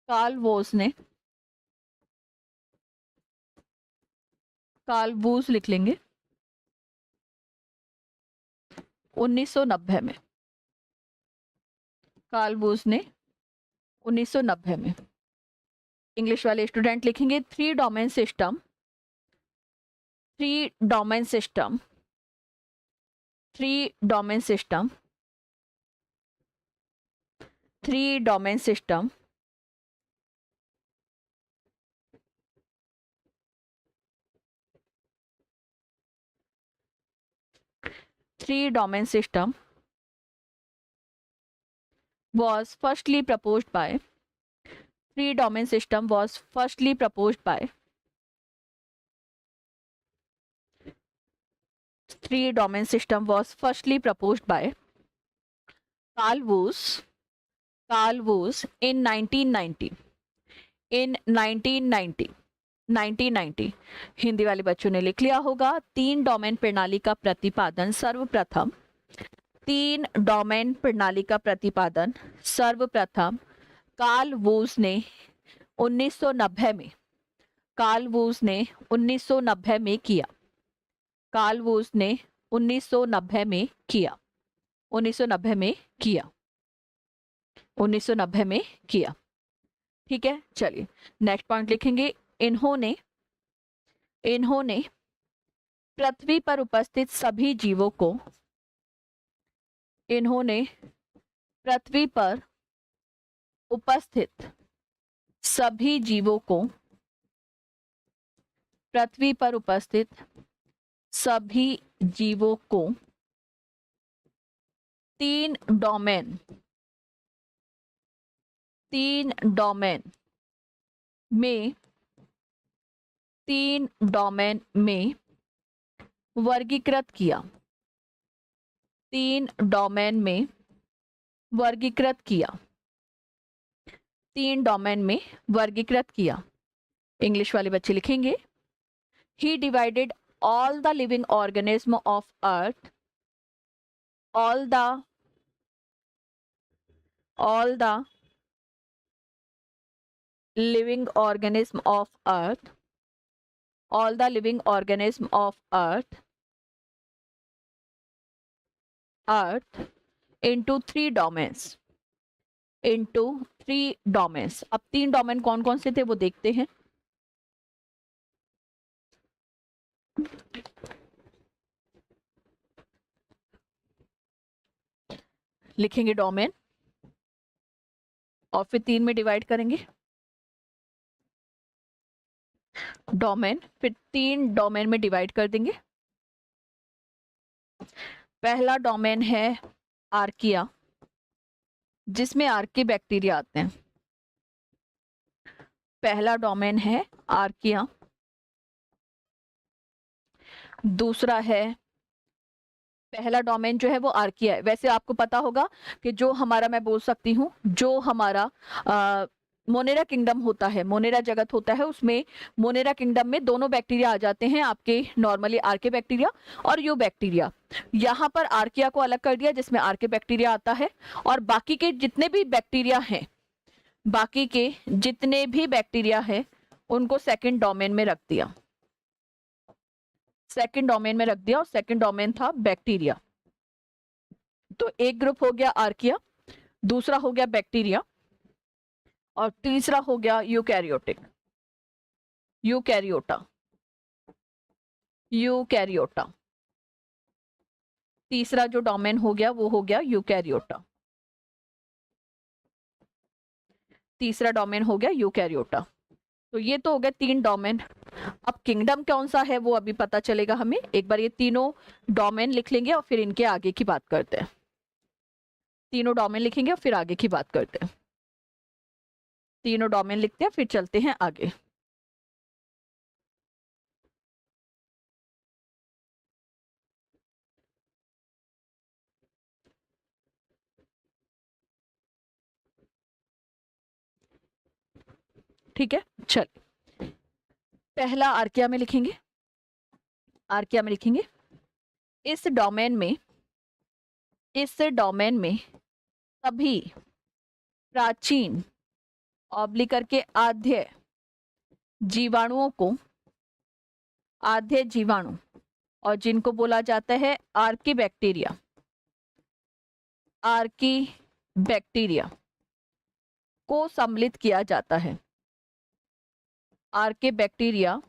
Speaker 1: कार्ल वोज ने, कार्ल वोज लिख लेंगे 1990 में, कार्ल वोज ने 1990 में। इंग्लिश वाले स्टूडेंट लिखेंगे 3 domain system, 3 domain system, 3 domain system, 3 domain system, three domain system was firstly proposed by three domain system was firstly proposed by three domain system was firstly proposed by Carl Woese in 1990 in 1990 Hindi वाले बच्चों ने लिख लिया होगा। तीन domain प्रणाली का प्रतिपादन सर्वप्रथम तीन डोमेन प्रणाली का प्रतिपादन सर्वप्रथम कार्ल वूस ने 1990 में कार्ल वूस ने 1990 में किया। कार्ल वूस ने 1990 में किया 1990 में किया 1990 में किया। ठीक है, चलिए नेक्स्ट पॉइंट लिखेंगे। इन्होंने पृथ्वी पर उपस्थित सभी जीवों को इन्होंने पृथ्वी पर उपस्थित सभी जीवों को पृथ्वी पर उपस्थित सभी जीवों को तीन डोमेन में वर्गीकृत किया। तीन डोमेन में वर्गीकृत किया। तीन डोमेन में वर्गीकृत किया। इंग्लिश वाले बच्चे लिखेंगे, ही divided all the living organism of earth all the living organism of earth into three domains अब तीन डोमेन कौन कौन से थे वो देखते हैं। लिखेंगे डोमेन और फिर तीन में डिवाइड करेंगे। डोमेन फिर तीन डोमेन में डिवाइड कर देंगे। पहला डोमेन है आर्किया, जिसमें आर्की बैक्टीरिया आते हैं। पहला डोमेन है आर्किया। दूसरा है, पहला डोमेन जो है वो आर्किया है। वैसे आपको पता होगा कि जो हमारा, मैं बोल सकती हूँ, जो हमारा मोनेरा किंगडम होता है, मोनेरा जगत होता है, उसमें मोनेरा किंगडम में दोनों बैक्टीरिया आ जाते हैं आपके, नॉर्मली आर्के बैक्टीरिया और यू बैक्टीरिया। यहाँ पर आर्किया को अलग कर दिया जिसमें आर्के बैक्टीरिया आता है, और बाकी के जितने भी बैक्टीरिया हैं उनको सेकंड डोमेन में रख दिया। और सेकंड डोमेन था बैक्टीरिया। तो एक ग्रुप हो गया आर्किया, दूसरा हो गया बैक्टीरिया, और तीसरा हो गया यूकैरियोटा। तीसरा जो डोमेन हो गया वो हो गया यूकैरियोटा। तो ये तो हो गया तीन डोमेन। अब किंगडम कौन सा है वो अभी पता चलेगा हमें। एक बार ये तीनों डोमेन लिख लेंगे और फिर इनके आगे की बात करते हैं। तीनों डोमेन लिखेंगे और फिर आगे की बात करते हैं। तीनों डोमेन लिखते हैं फिर चलते हैं आगे। ठीक है, चलिए पहला आर्किया में लिखेंगे। इस डोमेन में सभी प्राचीन ऑब्लिक करके आद्य जीवाणुओं और जिनको बोला जाता है आर्की बैक्टीरिया को सम्मिलित किया जाता है। आर्के बैक्टीरिया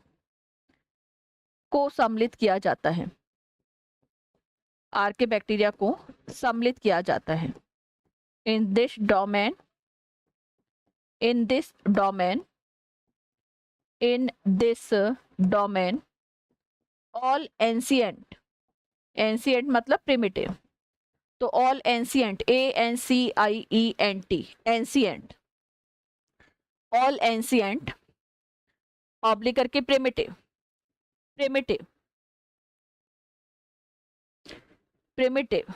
Speaker 1: को सम्मिलित किया जाता है। In this domain all ancient ancient मतलब प्रिमिटिव, तो all ancient, ANCIENT, ancient, all ancient oblique करके primitive, primitive, primitive,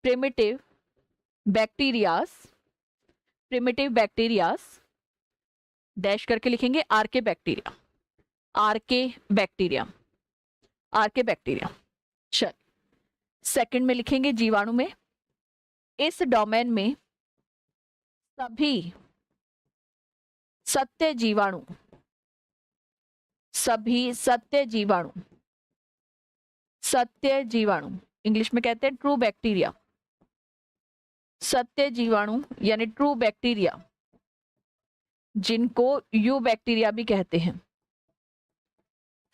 Speaker 1: primitive bacterias, primitive bacterias dash करके लिखेंगे archae bacteria, archae bacteria, archae bacteria. चल सेकंड में लिखेंगे जीवाणु में, इस डोमेन में सभी सत्य जीवाणु, सभी सत्य जीवाणु, सत्य जीवाणु इंग्लिश में कहते हैं ट्रू बैक्टीरिया, सत्य जीवाणु यानी ट्रू बैक्टीरिया, जिनको यू बैक्टीरिया भी कहते हैं,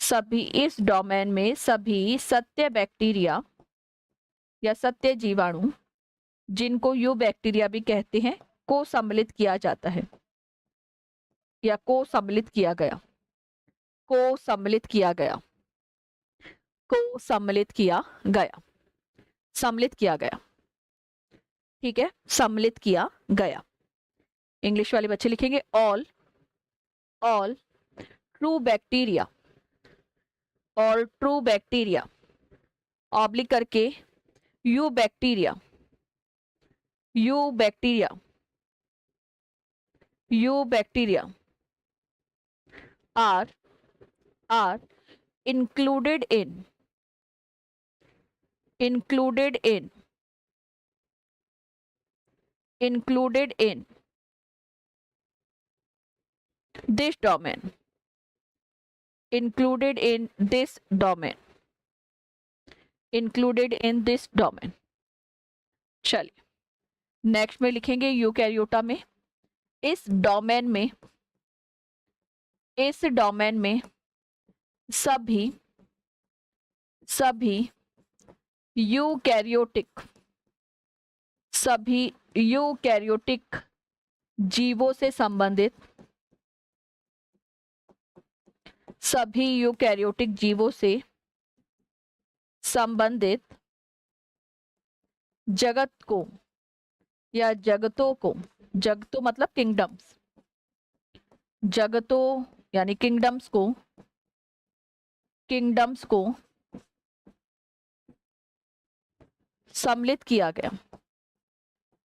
Speaker 1: सभी इस डोमेन में सभी सत्य बैक्टीरिया या सत्य जीवाणु, जिनको यू बैक्टीरिया भी कहते हैं, को सम्मिलित किया जाता है या को सम्मिलित किया गया, को सम्मिलित किया गया, को सम्मिलित किया गया, सम्मिलित किया गया, ठीक है, सम्मिलित किया गया। इंग्लिश वाले बच्चे लिखेंगे all, all true bacteria, all true bacteria oblique करके eu bacteria, eu bacteria, eu bacteria are included in, included in, included in this domain, included in this domain, included in this domain। चलिए next में लिखेंगे Eukaryota में, इस domain में, इस domain में सभी सभी यूकैरियोटिक, सभी यूकैरियोटिक जीवों से संबंधित, सभी यूकैरियोटिक जीवों से संबंधित जगत को या जगतों को, जगतों मतलब किंगडम्स, जगतों यानी किंगडम्स को, किंगडम्स को सम्मिलित किया गया,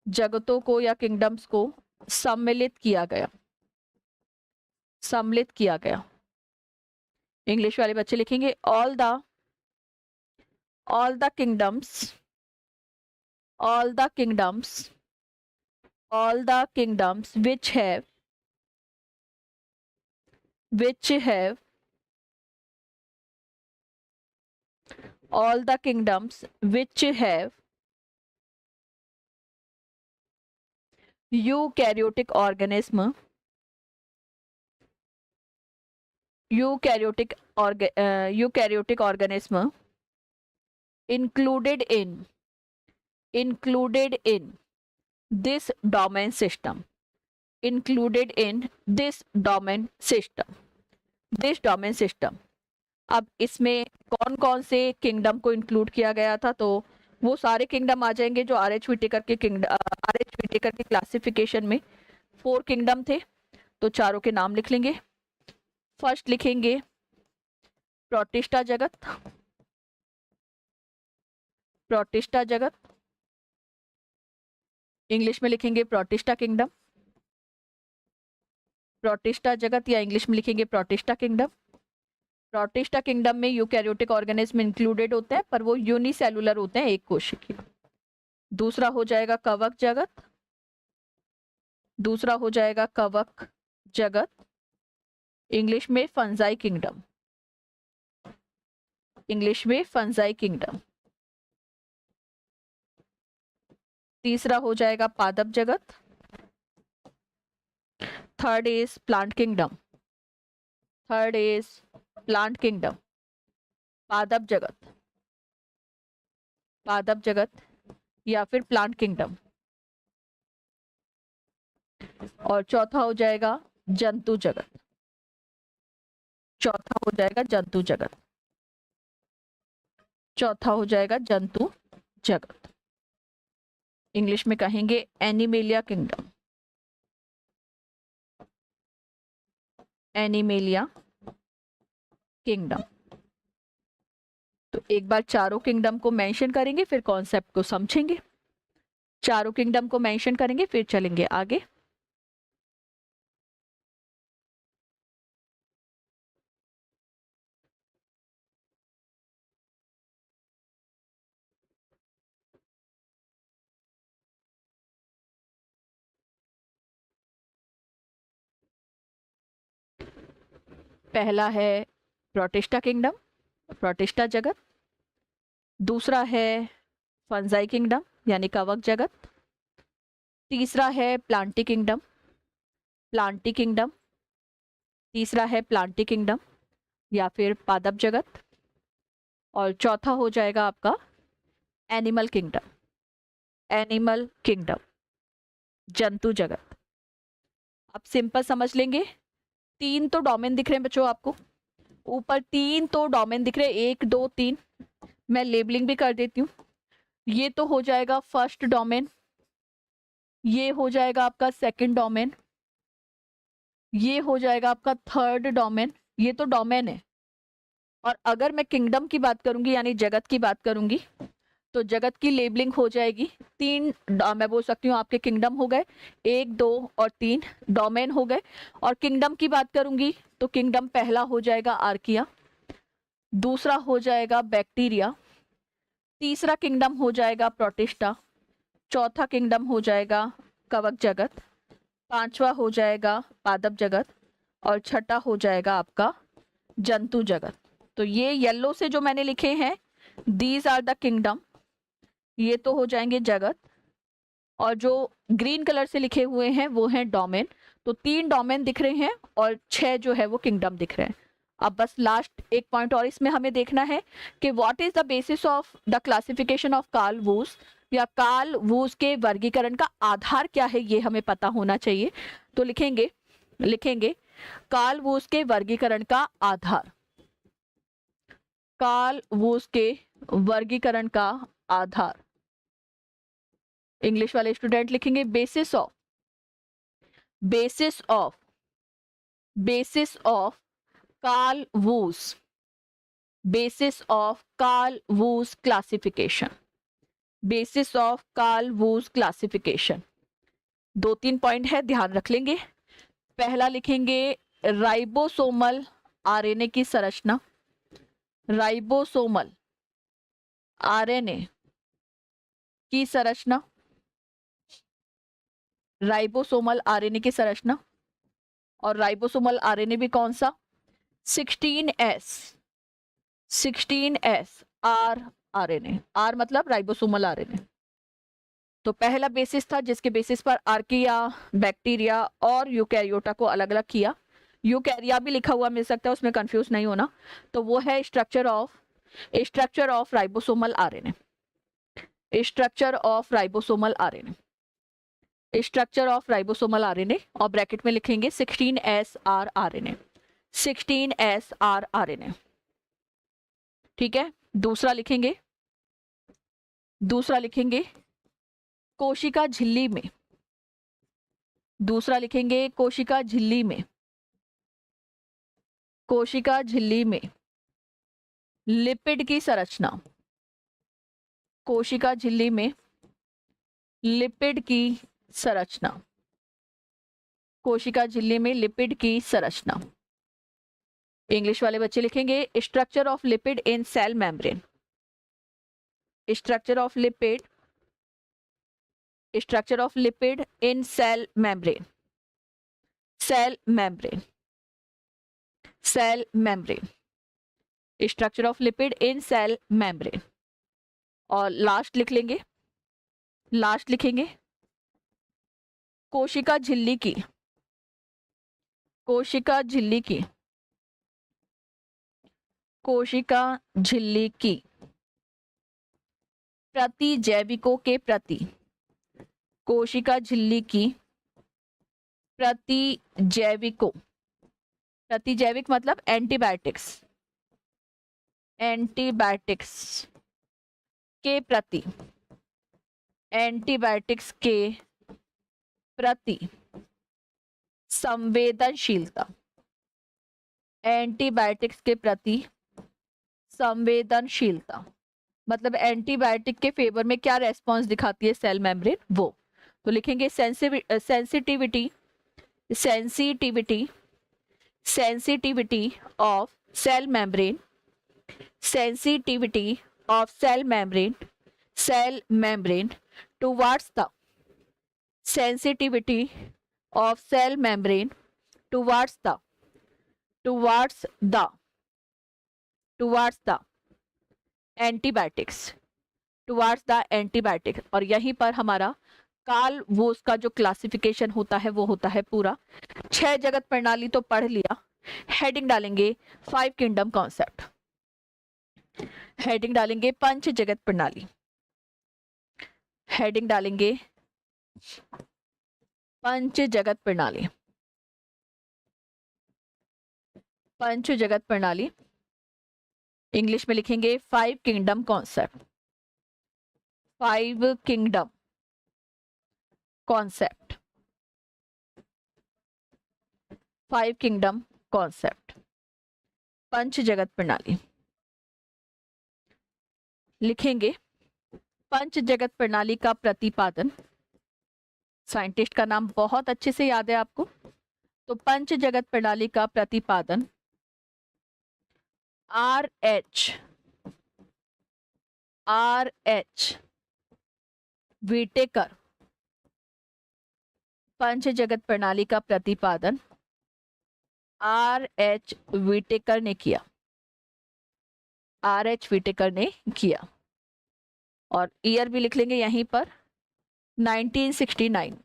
Speaker 1: जगतों को या किंगडम्स को सम्मिलित किया गया, सम्मिलित किया गया। इंग्लिश वाले बच्चे लिखेंगे all the kingdoms, all the kingdoms, all the kingdoms which have all the kingdoms which have eukaryotic organism, eukaryotic organism included in this domain system, included in this domain system, this domain system। अब इसमें कौन कौन से kingdom को include किया गया था, तो वो सारे किंगडम आ जाएंगे जो RH व्हिटेकर के क्लासिफिकेशन में 4 किंगडम थे, तो चारों के नाम लिख लेंगे। फर्स्ट लिखेंगे प्रोटिस्टा जगत, प्रोटिस्टा जगत, इंग्लिश में लिखेंगे प्रोटिस्टा किंगडम, प्रोटिस्टा जगत या इंग्लिश में लिखेंगे प्रोटिस्टा किंगडम। प्रोटिस्टा किंगडम में यूकैरियोटिक ऑर्गेनिज्म इंक्लूडेड होते हैं, पर वो यूनिसेलुलर होते हैं, एक कोशिकीय। दूसरा हो जाएगा कवक जगत, दूसरा हो जाएगा कवक जगत, इंग्लिश में फंजाई किंगडम, इंग्लिश में फंजाई किंगडम। तीसरा हो जाएगा पादप जगत, third is plant kingdom, third is plant kingdom. पादप जगत, पादप जगत या फिर प्लांट किंगडम। और चौथा हो जाएगा जंतु जगत, चौथा हो जाएगा जंतु जगत। चौथा हो जाएगा जंतु जगत, इंग्लिश में कहेंगे एनिमेलिया किंगडम, एनिमेलिया किंगडम। तो एक बार चारों किंगडम को मेंशन करेंगे, फिर कॉन्सेप्ट को समझेंगे। चारों किंगडम को मेंशन करेंगे, फिर चलेंगे आगे। पहला है प्रोटिस्टा किंगडम, प्रोटिस्टा जगत। दूसरा है फंजाई किंगडम यानी कवक जगत। तीसरा है प्लांटी किंगडम, प्लांटी किंगडम। तीसरा है प्लांटी किंगडम या फिर पादप जगत। और चौथा हो जाएगा आपका एनिमल किंगडम, एनिमल किंगडम, जंतु जगत। अब सिंपल समझ लेंगे, तीन तो डोमेन दिख रहे हैं बच्चों आपको, ऊपर तीन तो डोमेन दिख रहे हैं, 1 2 3। मैं लेबलिंग भी कर देती हूँ। ये तो हो जाएगा फर्स्ट डोमेन, ये हो जाएगा आपका सेकंड डोमेन, ये हो जाएगा आपका थर्ड डोमेन। ये तो डोमेन है। और अगर मैं किंगडम की बात करूंगी यानी जगत की बात करूंगी, तो जगत की लेबलिंग हो जाएगी तीन। मैं बोल सकती हूँ आपके किंगडम हो गए 1 2 और 3, डोमेन हो गए। और किंगडम की बात करूंगी तो किंगडम पहला हो जाएगा आर्किया, दूसरा हो जाएगा बैक्टीरिया, तीसरा किंगडम हो जाएगा प्रोटिस्टा, चौथा किंगडम हो जाएगा कवक जगत, पांचवा हो जाएगा पादप जगत, और छठा हो जाएगा आपका जंतु जगत। तो ये येलो से जो मैंने लिखे हैं, दीज आर द किंगडम, ये तो हो जाएंगे जगत। और जो ग्रीन कलर से लिखे हुए हैं वो हैं डोमेन। तो 3 डोमेन दिख रहे हैं और 6 जो है वो किंगडम दिख रहे हैं। अब बस लास्ट एक पॉइंट और इसमें हमें देखना है कि what is the basis of the classification of Carl Woese, या कार्ल वूस के वर्गीकरण का आधार क्या है, ये हमें पता होना चाहिए। तो लिखेंगे कार्ल वूस के वर्गीकरण का आधार, कार्ल वूस के वर्गीकरण का आधार। इंग्लिश वाले स्टूडेंट लिखेंगे basis of, basis of, basis of Carl Woese, basis of Carl Woese classification, basis of Carl Woese classification. 2-3 point है, ध्यान रख लेंगे। पहला लिखेंगे राइबोसोमल आरएनए की संरचना, राइबोसोमल आरएनए की संरचना, राइबोसोमल आरएनए की संरचना। और राइबोसोमल आरएनए भी कौन सा, 16S, 16S R RNA, R मतलब राइबोसोमल आरएनए। तो पहला बेसिस था जिसके बेसिस पर आर्किया, बैक्टीरिया और यूकैरियोटा को अलग अलग किया। यूकैरिया भी लिखा हुआ मिल सकता है, उसमें कंफ्यूज नहीं होना। तो वो है structure of ribosomal RNA, structure of ribosomal RNA, structure of ribosomal RNA. और ब्रैकेट में लिखेंगे 16S R RNA, 16S R RNA. ठीक है। दूसरा लिखेंगे कोशिका झिल्ली में, दूसरा लिखेंगे कोशिका झिल्ली में, कोशिका झिल्ली में लिपिड की संरचना, कोशिका झिल्ली में लिपिड की संरचना, कोशिका झिल्ली में लिपिड की संरचना। इंग्लिश वाले बच्चे लिखेंगे structure of lipid in cell membrane, structure of lipid, structure of lipid in cell membrane, cell membrane, cell membrane, structure of lipid in cell membrane. और लास्ट लिखेंगे कोशिका झिल्ली की, कोशिका झिल्ली की, कोशिका झिल्ली की प्रतिजैविकों के प्रति, कोशिका झिल्ली की प्रतिजैविकों, प्रतिजैविक मतलब एंटीबायोटिक्स, एंटीबायोटिक्स के प्रति, एंटीबायोटिक्स के प्रति संवेदनशीलता, एंटीबायोटिक्स के प्रति संवेदनशीलता मतलब एंटीबायोटिक के फेवर में क्या रेस्पॉन्स दिखाती है सेल मेम्ब्रेन वो। तो लिखेंगे sensitivity sensitivity sensitivity of cell membrane, sensitivity of cell membrane towards the, sensitivity of cell membrane towards the antibiotics, towards the antibiotics। और यहीं पर हमारा कार्ल वोस का जो क्लासिफिकेशन होता है वो होता है पूरा। 6 जगत प्रणाली तो पढ़ लिया। हेडिंग डालेंगे 5 किंगडम कॉन्सेप्ट, हेडिंग डालेंगे पंच जगत प्रणाली, हेडिंग डालेंगे पंच जगत प्रणाली, पंच जगत प्रणाली। इंग्लिश में लिखेंगे 5 kingdom concept, 5 kingdom concept, 5 kingdom concept, पंच जगत प्रणाली। लिखेंगे पंच जगत प्रणाली का प्रतिपादन, साइंटिस्ट का नाम बहुत अच्छे से याद है आपको। तो पंच जगत प्रणाली का प्रतिपादन आर एच व्हिटेकर, पंच जगत प्रणाली का प्रतिपादन आर एच व्हिटेकर ने किया, आर एच व्हिटेकर ने किया। और ईयर भी लिख लेंगे यहीं पर 1969।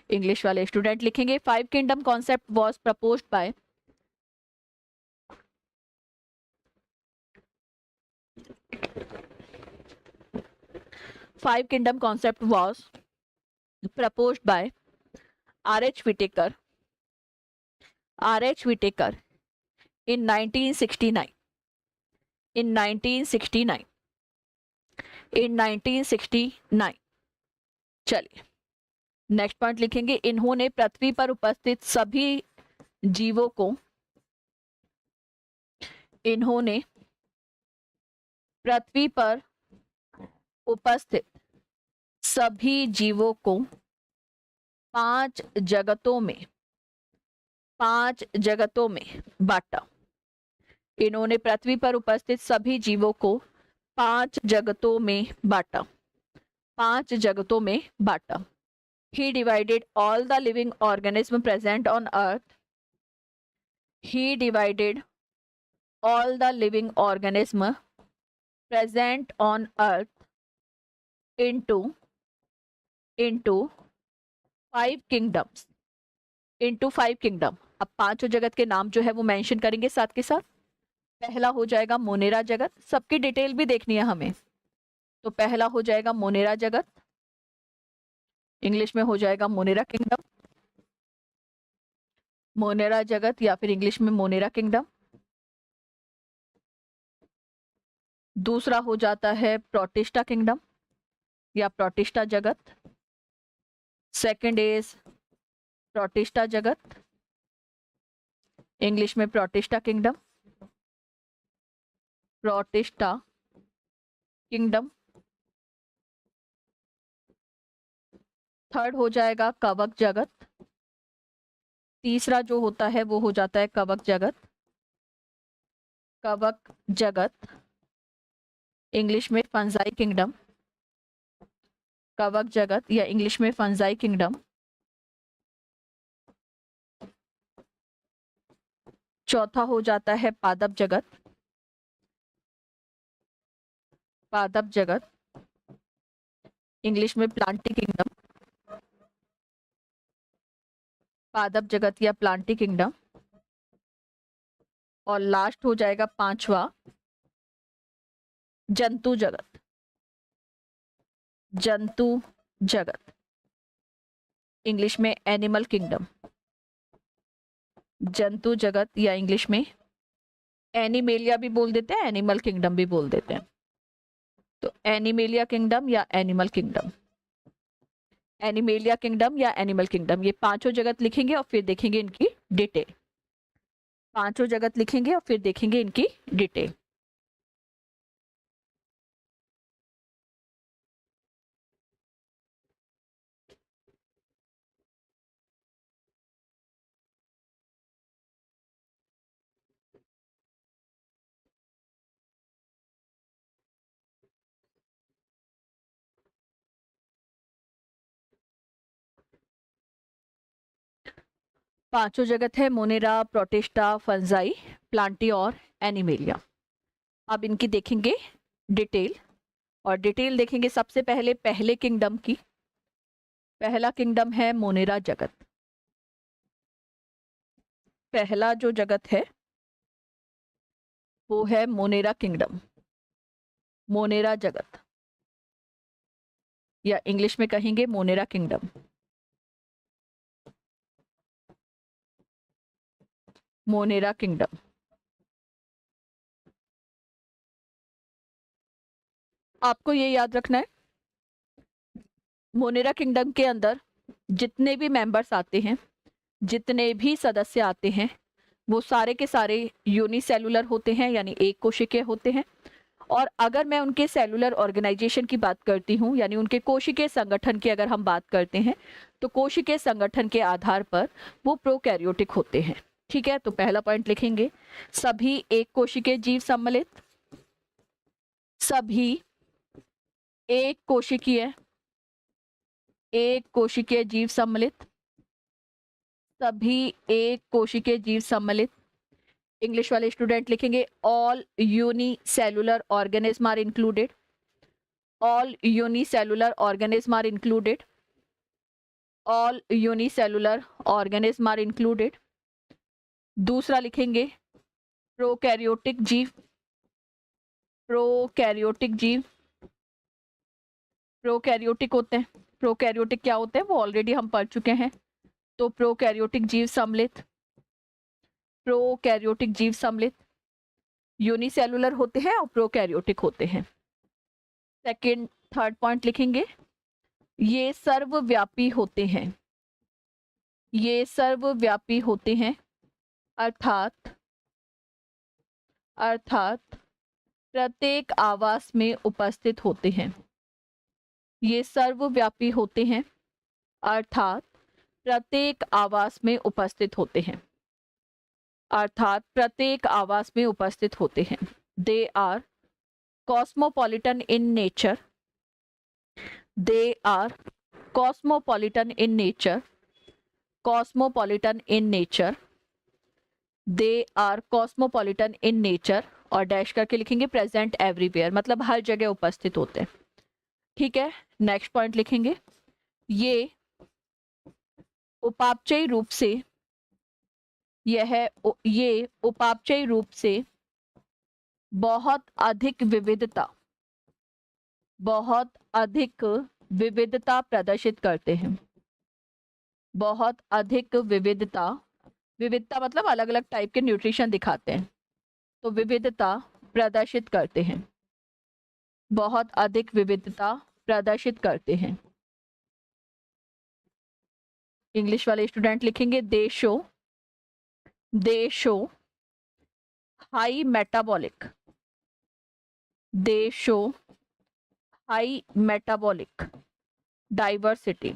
Speaker 1: इंग्लिश वाले स्टूडेंट लिखेंगे 5 kingdom concept was proposed by R H Whittaker in 1969। in 1969। चलिए नेक्स्ट पॉइंट लिखेंगे, इन्होंने पृथ्वी पर उपस्थित सभी जीवों को, इन्होंने पृथ्वी पर उपस्थित सभी जीवों को 5 जगतों में बांटा। इन्होंने पृथ्वी पर उपस्थित सभी जीवों को 5 जगतों में बांटा, 5 जगतों में बांटा। He divided all the living organism present on earth, he divided all the living organism present on earth into 5 kingdoms, into 5 kingdom। अब 5 जगत के नाम जो है वो मेंशन करेंगे साथ के साथ। पहला हो जाएगा मोनेरा जगत, सबकी डिटेल भी देखनी है हमें। तो पहला हो जाएगा मोनेरा जगत, इंग्लिश में हो जाएगा मोनेरा किंगडम, मोनेरा जगत या फिर इंग्लिश में मोनेरा किंगडम। दूसरा हो जाता है प्रोटिस्टा किंगडम या प्रोटिस्टा जगत, सेकंड इज प्रोटिस्टा जगत, इंग्लिश में protista kingdom, protista kingdom. Third हो जाएगा कवक जगत, तीसरा जो होता है वो हो जाता है कवक जगत, कवक जगत, इंग्लिश में फंजाई किंगडम, कवक जगत या इंग्लिश में फंजाई किंगडम। चौथा हो जाता है पादप जगत, पादप जगत, इंग्लिश में प्लांटी किंगडम, पादप जगत या प्लांटी किंगडम। और लास्ट हो जाएगा 5वां जंतु जगत, जंतु जगत, इंग्लिश में एनिमल किंगडम, जंतु जगत या इंग्लिश में एनिमेलिया भी बोल देते हैं, एनिमल किंगडम भी बोल देते हैं। तो एनिमेलिया किंगडम या एनिमल किंगडम, एनिमेलिया किंगडम या एनिमल किंगडम, ये पांचों जगत लिखेंगे और फिर देखेंगे इनकी डिटेल। पांचों जगत लिखेंगे और फिर देखेंगे इनकी डिटेल। पांचों जगत है मोनेरा, प्रोटिस्टा, फंजाई, प्लांटी और एनिमेलिया। अब इनकी देखेंगे डिटेल, और डिटेल देखेंगे सबसे पहले पहले किंगडम की। पहला किंगडम है मोनेरा जगत। पहला जो जगत है वो है मोनेरा किंगडम, मोनेरा जगत, या इंग्लिश में कहेंगे मोनेरा किंगडम। Monera kingdom. आपको ये याद रखना है, मोनेरा किंगडम के अंदर जितने भी मेंबर्स आते हैं, जितने भी सदस्य आते हैं, वो सारे के सारे यूनिसेलुलर होते हैं, यानी एक कोशिकीय होते हैं। और अगर मैं उनके सेलुलर ऑर्गेनाइजेशन की बात करती हूँ, यानी उनके कोशिकीय संगठन की अगर हम बात करते हैं, तो कोशिकीय संगठन के आधार पर वो प्रोकैरियोटिक होते हैं। ठीक है, तो पहला पॉइंट लिखेंगे, सभी एक कोशिकीय जीव सम्मिलित, सभी एक कोशिकीय जीव सम्मिलित, सभी एक कोशिकीय जीव सम्मिलित। इंग्लिश वाले स्टूडेंट लिखेंगे all unicellular organism are included, all unicellular organism are included, all unicellular organism are included. दूसरा लिखेंगे प्रोकैरियोटिक जीव, प्रोकैरियोटिक जीव, प्रोकैरियोटिक होते हैं। प्रोकैरियोटिक क्या होते हैं वो ऑलरेडी हम पढ़ चुके हैं। तो प्रोकैरियोटिक जीव सम्मिलित, प्रोकैरियोटिक जीव सम्मिलित यूनिसेलुलर होते हैं और प्रोकैरियोटिक होते हैं। सेकंड थर्ड पॉइंट लिखेंगे, ये सर्वव्यापी होते हैं, ये सर्वव्यापी होते हैं, अर्थात प्रत्येक आवास में उपस्थित होते हैं। ये सर्वव्यापी होते हैं अर्थात प्रत्येक आवास में उपस्थित होते हैं, अर्थात प्रत्येक आवास में उपस्थित होते हैं। They are cosmopolitan in nature, they are cosmopolitan in nature, cosmopolitan in nature, they are cosmopolitan in nature, और डैश करके लिखेंगे प्रेजेंट एवरीवेयर, मतलब हर जगह उपस्थित होते हैं। ठीक है, नेक्स्ट पॉइंट लिखेंगे, ये उपापचयी रूप से, ये उपापचयी रूप से बहुत अधिक विविधता, बहुत अधिक विविधता प्रदर्शित करते हैं। बहुत अधिक विविधता, विविधता मतलब अलग अलग टाइप के न्यूट्रिशन दिखाते हैं, तो विविधता प्रदर्शित करते हैं, बहुत अधिक विविधता प्रदर्शित करते हैं। इंग्लिश वाले स्टूडेंट लिखेंगे दे शो हाई मेटाबॉलिक, दे शो हाई मेटाबॉलिक डाइवर्सिटी,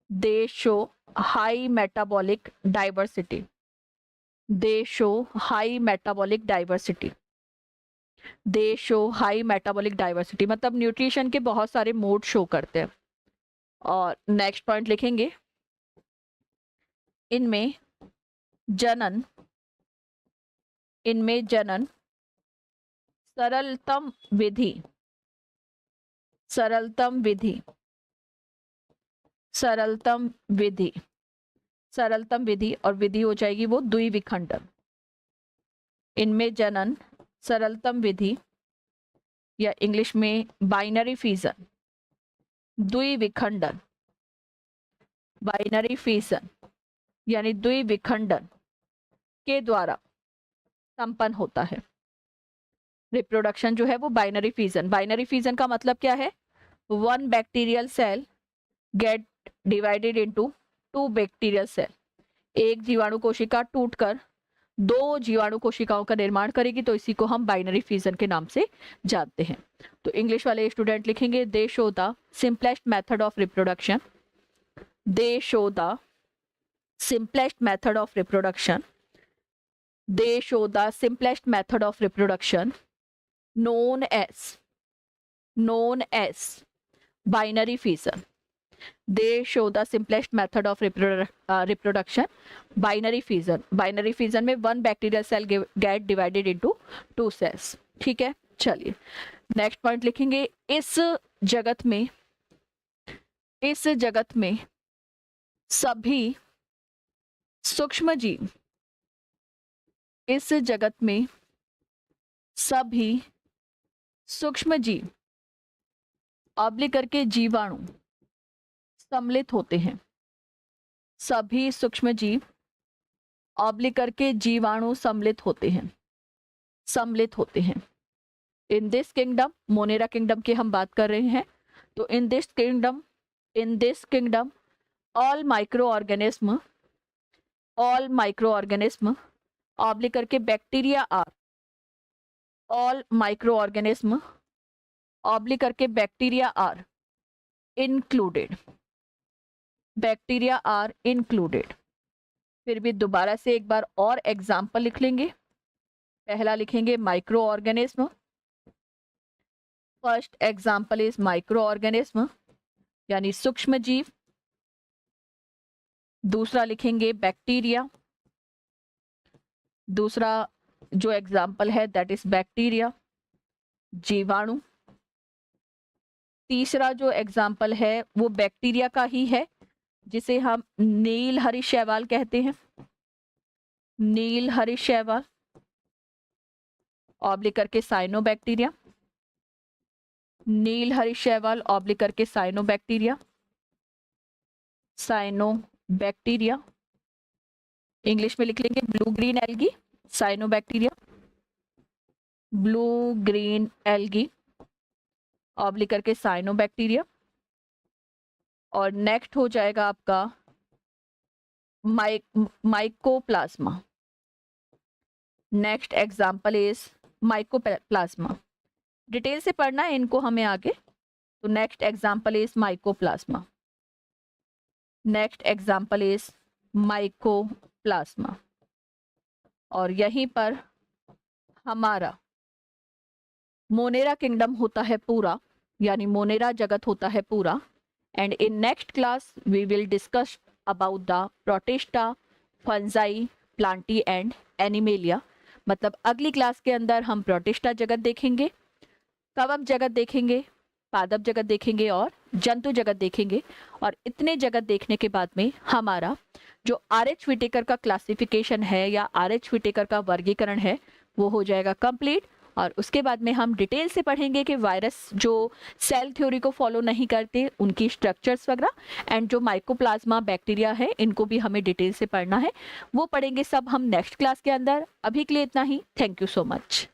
Speaker 1: दे शो हाई मेटाबॉलिक डाइवर्सिटी, दे शो हाई मेटाबॉलिक डाइवर्सिटी, दे शो हाई मेटाबॉलिक डाइवर्सिटी, मतलब न्यूट्रिशन के बहुत सारे मोड शो करते हैं। और नेक्स्ट पॉइंट लिखेंगे, इनमें जनन, इनमें जनन सरलतम विधि, सरलतम विधि, सरलतम विधि, सरलतम विधि, और विधि हो जाएगी वो द्विविखंडन। इनमें जनन सरलतम विधि, या इंग्लिश में बाइनरी फिजन, द्विविखंडन, बाइनरी फिजन यानी द्विविखंडन के द्वारा संपन्न होता है। रिप्रोडक्शन जो है वो बाइनरी फिजन का मतलब क्या है? One bacterial cell get divided into two bacterial cell. एक जीवाणु कोशिका टूटकर दो जीवाणु कोशिकाओं का निर्माण करेगी, तो इसी को हम बाइनरी फिजन के नाम से जानते हैं। तो इंग्लिश वाले स्टूडेंट लिखेंगे दे show the simplest method of reproduction, they show the simplest method of reproduction, they show the simplest method of reproduction known as binary fission. They show the simplest method of reproduction binary fission. Binary fission में one bacterial cell get divided into two cells. ठीक है, चलिए next point लिखेंगे इस जगत में सभी सूक्ष्म जीव, इस जगत में सभी सूक्ष्म जीव ऑब्लिक करके जीवाणु सम्मिलित होते हैं। सभी सूक्ष्म जीव ऑब्लिक करके जीवाणु सम्मिलित होते हैं। In this kingdom, Monera kingdom की हम बात कर रहे हैं, तो in this kingdom all microorganism oblique करके bacteria are, all microorganism oblique करके bacteria are included, bacteria are included. फिर भी दोबारा से एक बार और एग्जाम्पल लिख लेंगे। पहला लिखेंगे micro organism, first example is micro organism यानी सूक्ष्म जीव। दूसरा लिखेंगे बैक्टीरिया, दूसरा जो एग्जाम्पल है दैट इज बैक्टीरिया, जीवाणु। तीसरा जो एग्जाम्पल है वो बैक्टीरिया का ही है जिसे हम नीलहरी शैवाल कहते हैं, नीलहरी शैवाल ऑब्लिक करके साइनोबैक्टीरिया, नीलहरी शैवाल ऑब्लिक करके साइनोबैक्टीरिया, साइनोबैक्टीरिया। इंग्लिश में लिख लेंगे blue green algae, cyanobacteria, blue green algae oblique करके साइनोबैक्टीरिया। और नेक्स्ट हो जाएगा आपका mycoplasma. Next example is mycoplasma. Detail से पढ़ना है इनको हमें आगे, तो next example is mycoplasma, next example is mycoplasma. और यहीं पर हमारा मोनेरा किंगडम होता है पूरा, यानी मोनेरा जगत होता है पूरा। And in next class we will discuss about the protista, fungi, plantae and animalia. मतलब अगली क्लास के अंदर हम प्रोटिस्टा जगत देखेंगे, कवक जगत देखेंगे, पादप जगत देखेंगे और जंतु जगत देखेंगे। और इतने जगत देखने के बाद में हमारा जो RH व्हिटेकर का क्लासिफिकेशन है या RH व्हिटेकर का वर्गीकरण है वो हो जाएगा कंप्लीट। और उसके बाद में हम डिटेल से पढ़ेंगे कि वायरस जो सेल थ्योरी को फॉलो नहीं करते उनकी स्ट्रक्चर्स वगैरह, एंड जो माइकोप्लाज्मा बैक्टीरिया है इनको भी हमें डिटेल से पढ़ना है, वो पढ़ेंगे सब हम नेक्स्ट क्लास के अंदर। अभी के लिए इतना ही, थैंक यू सो मच।